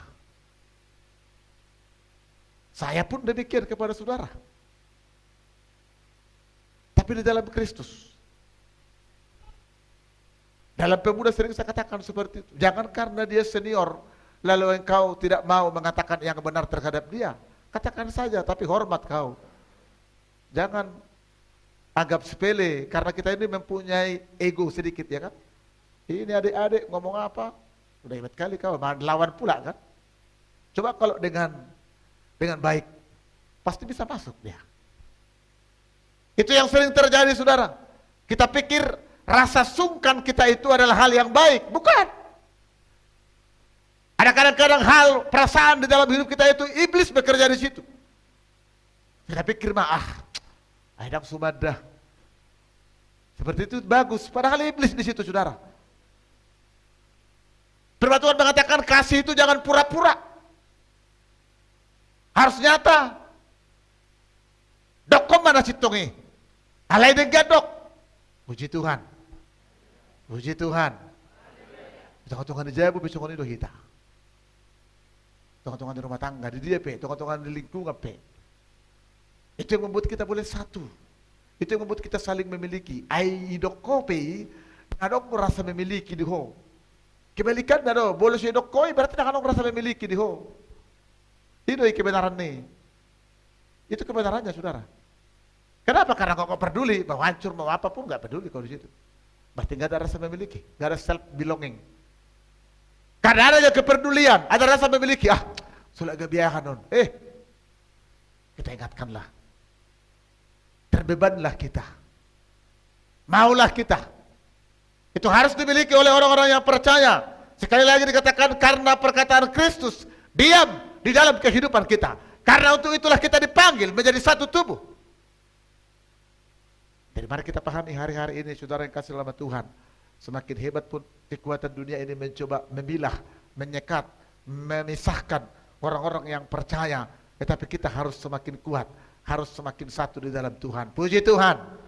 Saya pun demikian kepada saudara. Tapi di dalam Kristus, dalam pemuda sering saya katakan seperti itu. Jangan karena dia senior, lalu engkau tidak mau mengatakan yang benar terhadap dia. Katakan saja, tapi hormat kau. Jangan anggap sepele, karena kita ini mempunyai ego sedikit, ya kan? Ini adik-adik ngomong apa? Udah hebat kali kau, lawan pula kan? Coba kalau dengan baik, pasti bisa masuk dia. Itu yang sering terjadi, saudara. Kita pikir rasa sungkan kita itu adalah hal yang baik, bukan. Ada kadang-kadang hal, perasaan di dalam hidup kita itu iblis bekerja di situ. Kita pikir Aidang Sumadah seperti itu bagus, padahal iblis di situ, saudara. Firman Tuhan mengatakan kasih itu jangan pura-pura, harus nyata. Dok mana citongi, alai gadok. Puji Tuhan, puji Tuhan. Tunggu-tunggu di jabu, besok ini doh kita. Tunggu-tunggu di rumah tangga, di dia tunggu-tunggu di lingkungan Itu yang membuat kita boleh satu. Itu yang membuat kita saling memiliki. Ai dokope, nadok merasa memiliki di ho. Kebalikan nado, boleh si dokoi berarti nak merasa memiliki di ho. Itu kebenaran nih. Itu kebenarannya, saudara. Kenapa? Karena kau peduli, mau hancur mau apapun nggak peduli kalau di situ. Berarti nggak ada rasa memiliki, nggak ada self belonging. Karena ada kepedulian, ada rasa memiliki. Sudah kebiasaan non. Kita ingatkanlah. Terbebanlah kita. Maulah kita. Itu harus dimiliki oleh orang-orang yang percaya. Sekali lagi dikatakan karena perkataan Kristus diam di dalam kehidupan kita. Karena untuk itulah kita dipanggil menjadi satu tubuh. Dari mana kita pahami hari-hari ini, saudara yang kasih nama Tuhan, semakin hebat pun kekuatan dunia ini mencoba memilah, menyekat, memisahkan orang-orang yang percaya. Tetapi kita harus semakin kuat, harus semakin satu di dalam Tuhan. Puji Tuhan.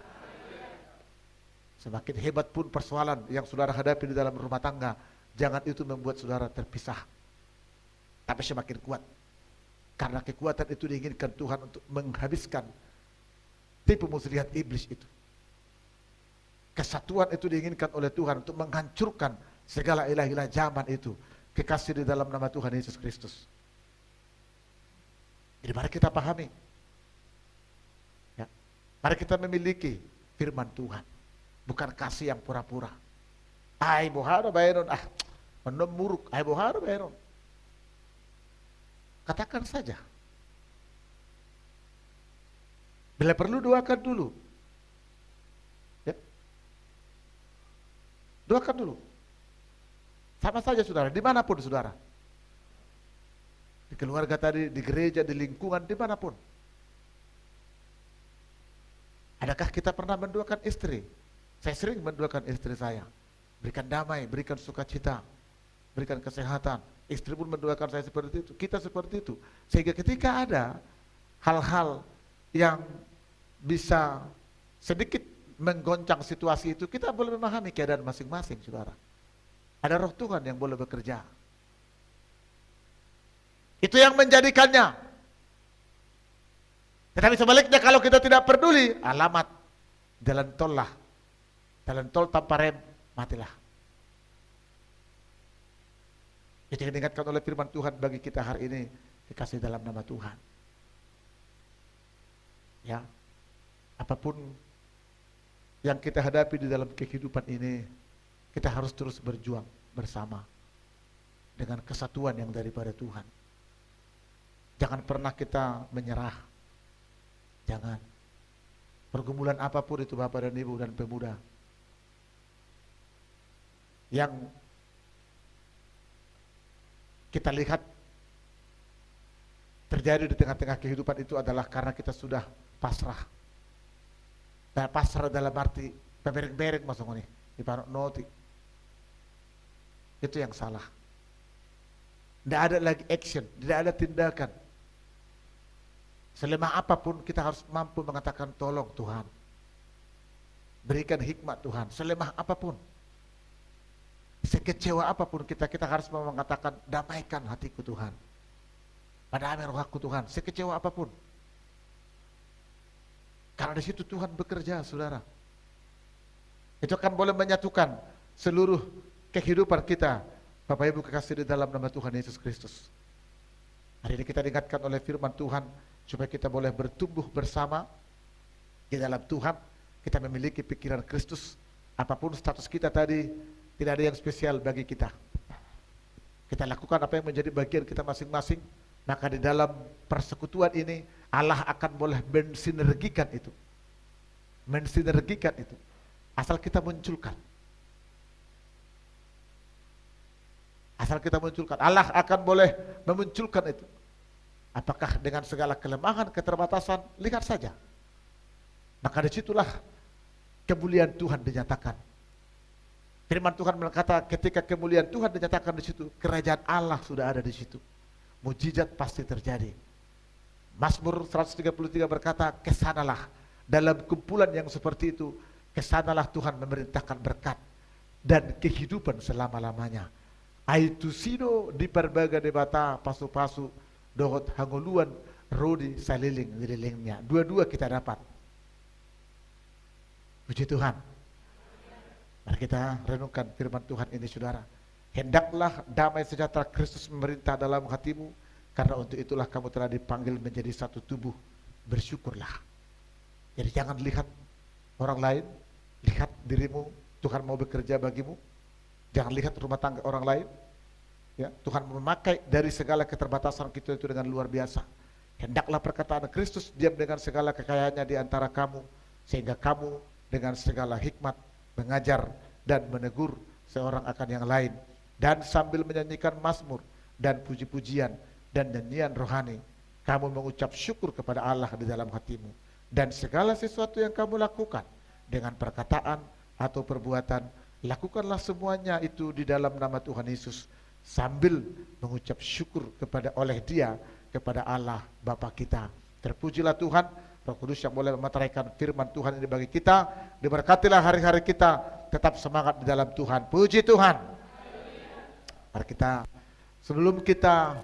Semakin hebat pun persoalan yang saudara hadapi di dalam rumah tangga, jangan itu membuat saudara terpisah. Tapi semakin kuat. Karena kekuatan itu diinginkan Tuhan untuk menghabiskan tipu muslihat iblis itu. Kesatuan itu diinginkan oleh Tuhan untuk menghancurkan segala ilah-ilah zaman itu. Kekasih di dalam nama Tuhan Yesus Kristus. Jadi mari kita pahami. Ya. Mari kita memiliki firman Tuhan. Bukan kasih yang pura-pura. Ay boharo bayaron. Menemuruk. Ay boharo bayaron. Katakan saja. Bila perlu doakan dulu. Ya. Doakan dulu. Sama saja saudara, dimanapun saudara. Di keluarga tadi, di gereja, di lingkungan, dimanapun. Adakah kita pernah mendoakan istri? Saya sering mendoakan istri saya. Berikan damai, berikan sukacita, berikan kesehatan. Istri pun mendoakan saya seperti itu. Kita seperti itu. Sehingga ketika ada hal-hal yang bisa sedikit menggoncang situasi itu, kita boleh memahami keadaan masing-masing, saudara. Ada roh Tuhan yang boleh bekerja. Itu yang menjadikannya. Tetapi sebaliknya kalau kita tidak peduli, alamat jalan tol lah. Jalan tol tanpa rem, matilah. Itu yang diingatkan oleh firman Tuhan bagi kita hari ini, dikasih dalam nama Tuhan. Ya, apapun yang kita hadapi di dalam kehidupan ini, kita harus terus berjuang bersama dengan kesatuan yang daripada Tuhan. Jangan pernah kita menyerah. Jangan. Pergumulan apapun itu Bapak dan Ibu dan pemuda yang kita lihat terjadi di tengah-tengah kehidupan itu adalah karena kita sudah pasrah. Dan pasrah dalam arti pemereng-bereng masuk nih, di parok noti. Itu yang salah. Tidak ada lagi action, tidak ada tindakan. Selemah apapun kita harus mampu mengatakan tolong Tuhan. Berikan hikmat Tuhan, selemah apapun. Sekecewa apapun kita harus mengatakan damaikan hatiku Tuhan. Padamai rohaku Tuhan, sekecewa apapun. Karena di situ Tuhan bekerja, saudara. Itu akan boleh menyatukan seluruh kehidupan kita. Bapak Ibu kekasih di dalam nama Tuhan Yesus Kristus. Hari ini kita diingatkan oleh firman Tuhan supaya kita boleh bertumbuh bersama di dalam Tuhan. Kita memiliki pikiran Kristus. Apapun status kita tadi, tidak ada yang spesial bagi kita. Kita lakukan apa yang menjadi bagian kita masing-masing. Maka di dalam persekutuan ini Allah akan boleh mensinergikan itu. Mensinergikan itu. Asal kita munculkan. Asal kita munculkan. Allah akan boleh memunculkan itu. Apakah dengan segala kelemahan, keterbatasan, lihat saja. Maka disitulah kemuliaan Tuhan dinyatakan. Firman Tuhan berkata, ketika kemuliaan Tuhan dinyatakan di situ, kerajaan Allah sudah ada di situ. Mujizat pasti terjadi. Mazmur 133 berkata, kesanalah dalam kumpulan yang seperti itu, kesanalah Tuhan memerintahkan berkat dan kehidupan selama-lamanya. Aitu sino di perbaga debata pasu-pasu dohot hanguluan rodi saliling-lilingnya. Dua-dua kita dapat. Puji Tuhan. Mari kita renungkan firman Tuhan ini, saudara. Hendaklah damai sejahtera Kristus memerintah dalam hatimu, karena untuk itulah kamu telah dipanggil menjadi satu tubuh. Bersyukurlah. Jadi jangan lihat orang lain, lihat dirimu. Tuhan mau bekerja bagimu. Jangan lihat rumah tangga orang lain. Ya, Tuhan memakai dari segala keterbatasan kita itu dengan luar biasa. Hendaklah perkataan Kristus diam dengan segala kekayaannya di antara kamu, sehingga kamu dengan segala hikmat mengajar dan menegur seorang akan yang lain, dan sambil menyanyikan mazmur dan puji-pujian dan nyanyian rohani, kamu mengucap syukur kepada Allah di dalam hatimu. Dan segala sesuatu yang kamu lakukan dengan perkataan atau perbuatan, lakukanlah semuanya itu di dalam nama Tuhan Yesus, sambil mengucap syukur oleh Dia kepada Allah Bapa kita. Terpujilah Tuhan, Roh Kudus yang boleh memeteraikan firman Tuhan ini bagi kita. Diberkatilah hari-hari kita, tetap semangat di dalam Tuhan. Puji Tuhan. Mari kita, sebelum kita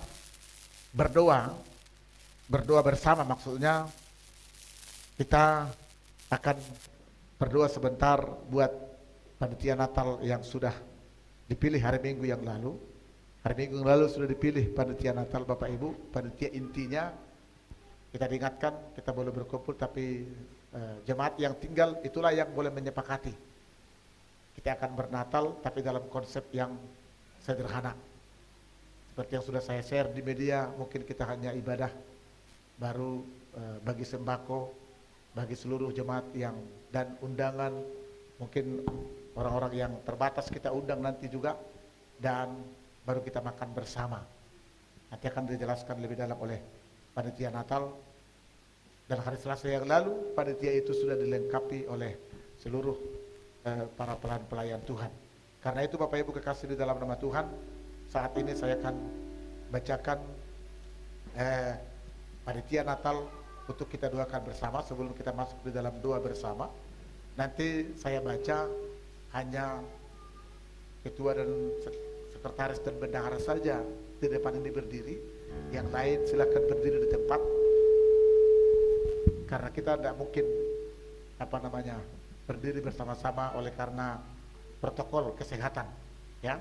berdoa bersama, maksudnya kita akan berdoa sebentar buat panitia Natal yang sudah dipilih hari Minggu yang lalu. Hari Minggu yang lalu sudah dipilih panitia Natal Bapak Ibu. Panitia intinya kita diingatkan kita boleh berkumpul, tapi jemaat yang tinggal itulah yang boleh menyepakati. Kita akan bernatal tapi dalam konsep yang sederhana. Seperti yang sudah saya share di media, mungkin kita hanya ibadah baru bagi sembako bagi seluruh jemaat yang, dan undangan mungkin orang-orang yang terbatas kita undang nanti juga, dan baru kita makan bersama. Nanti akan dijelaskan lebih dalam oleh panitia Natal. Dan hari Selasa yang lalu panitia itu sudah dilengkapi oleh seluruh para pelayan Tuhan. Karena itu Bapak Ibu kekasih di dalam nama Tuhan, saat ini saya akan bacakan panitia Natal untuk kita doakan bersama sebelum kita masuk di dalam doa bersama. Nanti saya baca hanya ketua dan sekretaris dan bendahara saja di depan ini berdiri. Yang lain silakan berdiri di tempat, karena kita tidak mungkin berdiri bersama-sama oleh karena protokol kesehatan. Ya,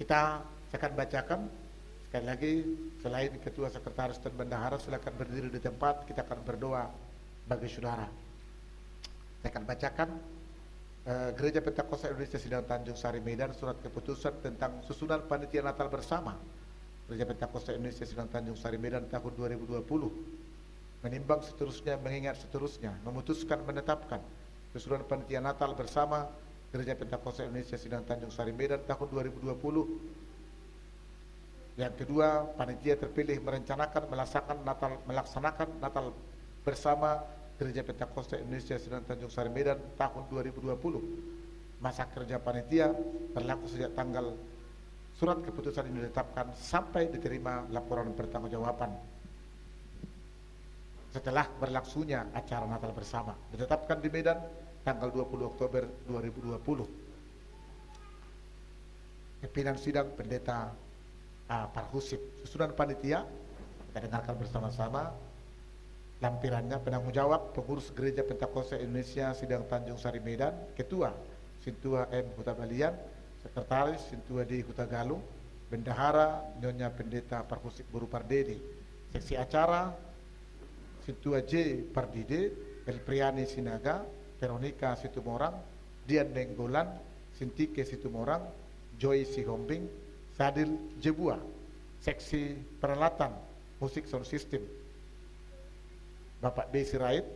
saya akan bacakan sekali lagi. Selain ketua, sekretaris dan bendahara silakan berdiri di tempat. Kita akan berdoa bagi saudara. Saya akan bacakan Gereja Pentakosta Indonesia Sidang Tanjung Sari Medan surat keputusan tentang susunan panitia Natal bersama Gereja Pentakosta Indonesia Sidang Tanjung Sari Medan tahun 2020, menimbang seterusnya, mengingat seterusnya, memutuskan menetapkan susunan panitia Natal bersama Gereja Pentakosta Indonesia Sidang Tanjung Sari Medan tahun 2020. Yang kedua, panitia terpilih merencanakan melaksanakan Natal bersama Gereja Pentakosta Indonesia Sidang Tanjung Sari Medan tahun 2020. Masa kerja panitia berlaku sejak tanggal surat keputusan ini ditetapkan sampai diterima laporan pertanggungjawaban setelah berlangsungnya acara Natal bersama. Ditetapkan di Medan tanggal 20 Oktober 2020. Pimpinan sidang Pendeta Parhusip. Susunan panitia kita dengarkan bersama-sama. Lampirannya: penanggung jawab pengurus Gereja Pentakosta Indonesia Sidang Tanjung Sari Medan, Ketua Sintua M. Huta Balian, Sekretaris Sintua D. Huta Galung, Bendahara Nyonya Pendeta Parhusip Boru Pardede, Seksi Acara Sintua J. Pardide, Elpriani Sinaga, Veronica Situmorang, Dian Nenggolan, Sintike Situmorang, Joy Sihombing, Sadil Jebua. Seksi Peralatan Musik Sound System Bapak B. Sirait,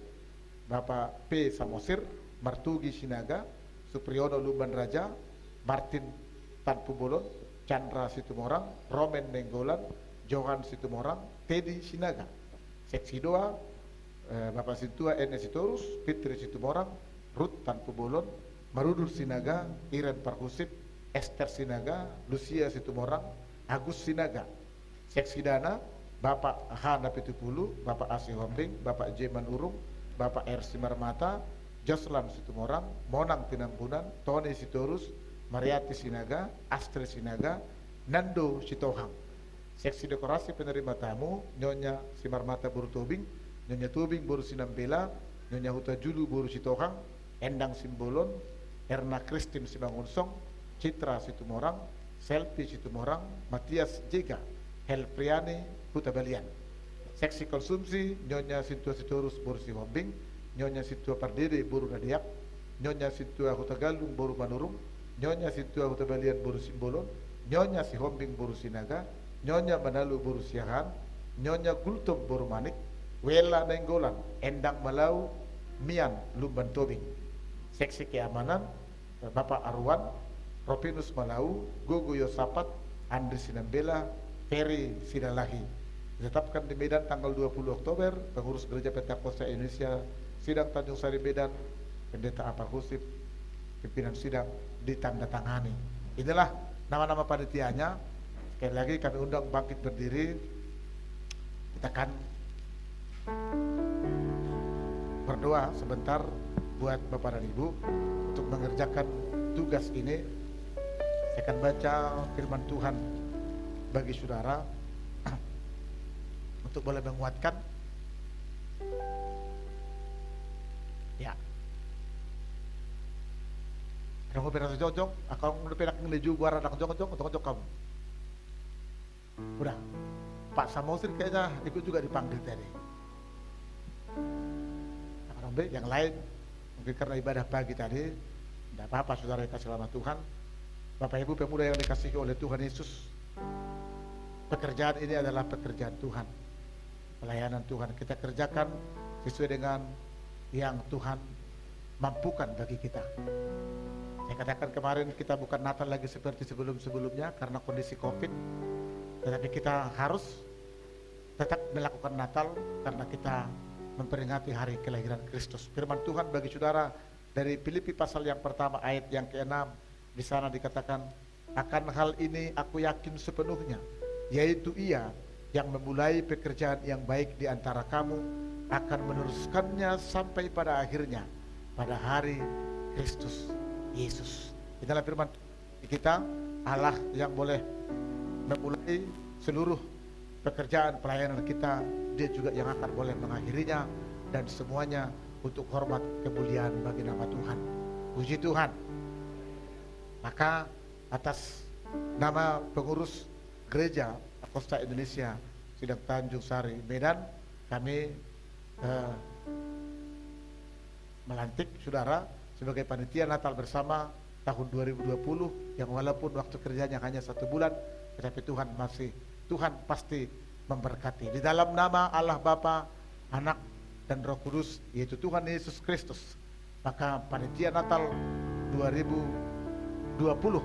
Bapak P. Samosir, Martugi Sinaga, Supriyono Lumban Raja, Martin Tanpubolon, Chandra Situmorang, Romen Nenggolan, Johan Situmorang, Teddy Sinaga. Seksi doa Bapak Sintua N. Sitorus, Fitri Situmorang, Ruth Tanpubolon, Marudul Sinaga, Iren Parhusip, Esther Sinaga, Lucia Situmorang, Agus Sinaga. Seksi dana Bapak Hana Pitupulu, Bapak Asi Hombing, Bapak J. Manurung, Bapak R. Simarmata, Joslan Situmorang, Monang Tinampunan, Tony Sitorus, Mariati Sinaga, Astri Sinaga, Nando Sitohang. Seksi dekorasi penerima tamu Nyonya Simarmata Boru Tobing, Nyonya Tobing Boru Sinambela, Nyonya Huta Julu Boru Sitohang, Endang Simbolon, Erna Kristin Simangunsong, Citra Situmorang, Selvi Situmorang, Matias Jega, Helpriani Huta Balian. Seksi konsumsi Nyonya Sintua Sitorus Boru Sihombing, Nyonya Sintua Pardede Boru Nadiak, Nyonya Sintua Huta Galung Boru Manurung, Nyonya Sintua Huta Balian Boru Simbolon, Nyonya Sihombing Boru Sinaga, Nyonya Manalu Boru Siahan, Nyonya Gultom Boru Manik, Wela Nenggolan, Endang Malau, Mian Lumban Tobing. Seksi keamanan Bapak Arwan, Ropinus Malau, Gogo Yosapat, Andri Sinambela, Ferry Sidalahi. Ditetapkan di Medan tanggal 20 Oktober, pengurus Gereja Pentakosta Indonesia Sidang Tanjung Sari Medan, Pendeta Parhusip, pimpinan sidang, ditandatangani. Inilah nama-nama panitianya. Sekali lagi kami undang bangkit berdiri. Kita akan berdoa sebentar buat Bapak dan Ibu untuk mengerjakan tugas ini. Saya akan baca firman Tuhan bagi saudara untuk boleh menguatkan. Ya. Kamu pernah jojong, aku udah pernah ngeliju gua radang jong kamu. Udah. Pak Samosir kayaknya ikut juga dipanggil tadi. Yang lain mungkin karena ibadah pagi tadi, tidak apa-apa saudara yang kasih nama Tuhan. Bapak Ibu pemuda yang dikasihi oleh Tuhan Yesus, pekerjaan ini adalah pekerjaan Tuhan, pelayanan Tuhan. Kita kerjakan sesuai dengan yang Tuhan mampukan bagi kita. Saya katakan kemarin kita bukan Natal lagi seperti sebelum-sebelumnya karena kondisi COVID, tetapi kita harus tetap melakukan Natal karena kita memperingati hari kelahiran Kristus. Firman Tuhan bagi saudara dari Filipi pasal yang pertama ayat yang ke-6, di sana dikatakan, akan hal ini aku yakin sepenuhnya, yaitu Ia yang memulai pekerjaan yang baik di antara kamu akan meneruskannya sampai pada akhirnya pada hari Kristus Yesus. Inilah firman kita, Allah yang boleh memulai seluruh pekerjaan pelayanan kita, Dia juga yang akan boleh mengakhirinya, dan semuanya untuk hormat kemuliaan bagi nama Tuhan. Puji Tuhan. Maka atas nama pengurus Gereja Pentakosta Indonesia Sidang Tanjung Sari Medan, kami melantik saudara sebagai panitia Natal bersama tahun 2020 yang walaupun waktu kerjanya hanya 1 bulan, tetapi Tuhan pasti memberkati. Di dalam nama Allah Bapa, Anak, dan Roh Kudus, yaitu Tuhan Yesus Kristus, maka panitia Natal 2020,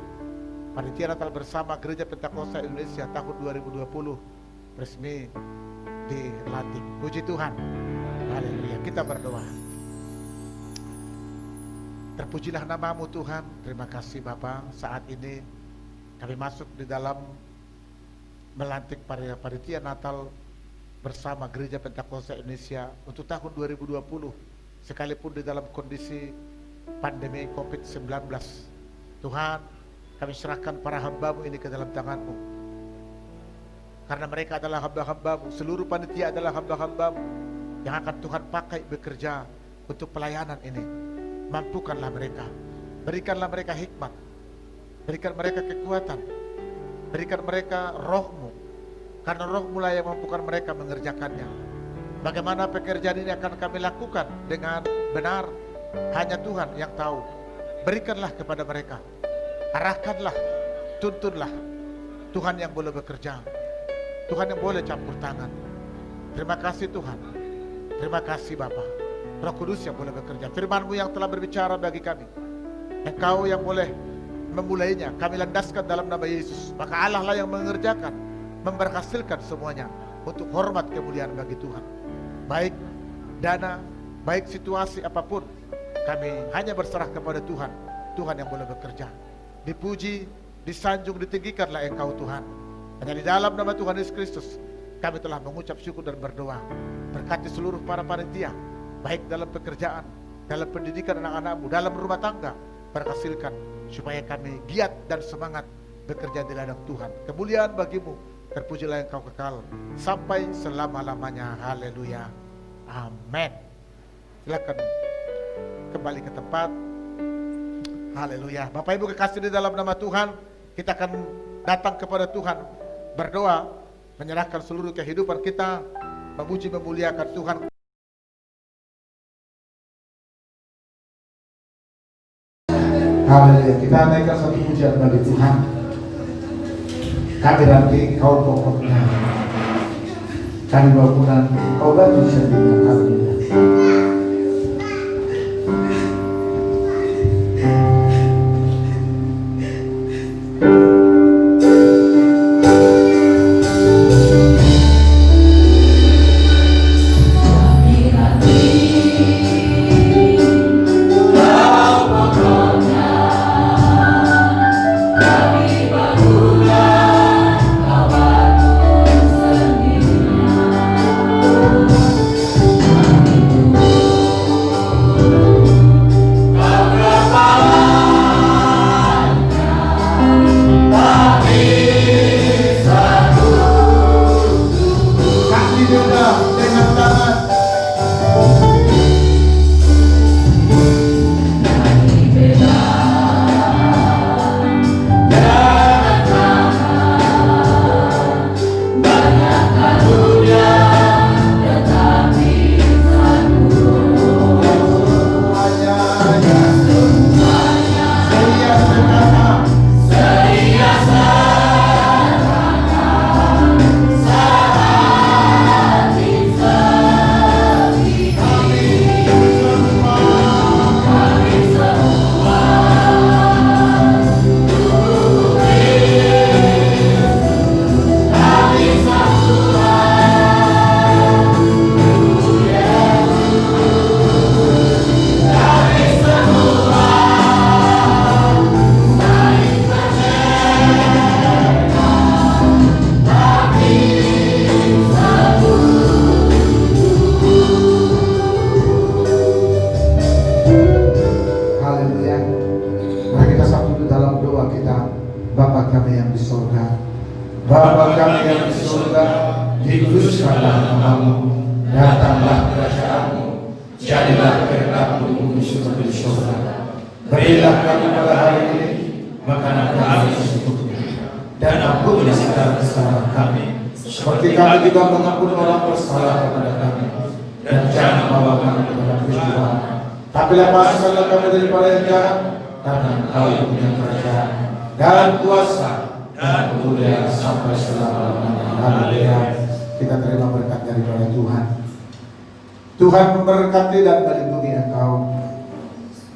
panitia Natal bersama Gereja Pentakosta Indonesia tahun 2020 resmi dilantik. Puji Tuhan. Haleluya. Kita berdoa. Terpujilah namamu Tuhan. Terima kasih Bapa. Saat ini kami masuk di dalam melantik panitia Natal bersama Gereja Pentakosta Indonesia untuk tahun 2020, sekalipun di dalam kondisi pandemi COVID-19. Tuhan, kami serahkan para hamba-Mu ini ke dalam tangan-Mu, karena mereka adalah hamba-hamba-Mu. Seluruh panitia adalah hamba-hamba-Mu yang akan Tuhan pakai bekerja untuk pelayanan ini. Mampukanlah mereka, berikanlah mereka hikmat, berikan mereka kekuatan, berikan mereka Roh-Mu, karena Roh-Mu lah yang mampukan mereka mengerjakannya. Bagaimana pekerjaan ini akan kami lakukan dengan benar, hanya Tuhan yang tahu. Berikanlah kepada mereka, arahkanlah, tuntunlah. Tuhan yang boleh bekerja, Tuhan yang boleh campur tangan. Terima kasih Tuhan, terima kasih Bapa. Roh Kudus yang boleh bekerja, firman-Mu yang telah berbicara bagi kami, Engkau yang boleh memulainya, kami landaskan dalam nama Yesus. Maka Allah lah yang mengerjakan, memberhasilkan semuanya untuk hormat kemuliaan bagi Tuhan. Baik dana, baik situasi apapun, kami hanya berserah kepada Tuhan. Tuhan yang boleh bekerja. Dipuji, disanjung, ditinggikanlah Engkau Tuhan. Hanya di dalam nama Tuhan Yesus Kristus kami telah mengucap syukur dan berdoa. Berkati seluruh para panitia, baik dalam pekerjaan, dalam pendidikan anak-anak-Mu, dalam rumah tangga. Berhasilkan supaya kami giat dan semangat bekerja di ladang Tuhan. Kemuliaan bagi-Mu, terpujilah Engkau kekal sampai selama-lamanya. Haleluya, amin. Silakan kembali ke tempat. Haleluya. Bapak Ibu kekasih di dalam nama Tuhan, kita akan datang kepada Tuhan, berdoa, menyerahkan seluruh kehidupan kita, memuji memuliakan Tuhan. Haleluya. Kita naikkan satu pujian bagi Tuhan. Kami nanti kau pokoknya, kami bangunan kau batu sendirian. Haleluya. Tapi lepaskanlah kami daripada yang jahat, karena Engkau yang punya kerajaan dan kuasa dan kemuliaan sampai selama-lamanya. Haleluya. Kita terima berkat daripada Tuhan. Tuhan memberkati dan melindungi engkau.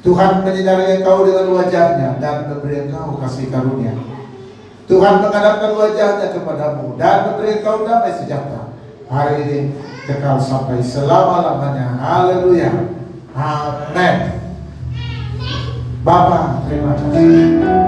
Tuhan menyinari engkau dengan wajahnya dan memberi engkau kasih karunia. Tuhan menghadapkan wajahnya kepadamu dan memberi engkau damai sejahtera hari ini kekal sampai selama-lamanya. Haleluya. Amin. Bapa, terima kasih.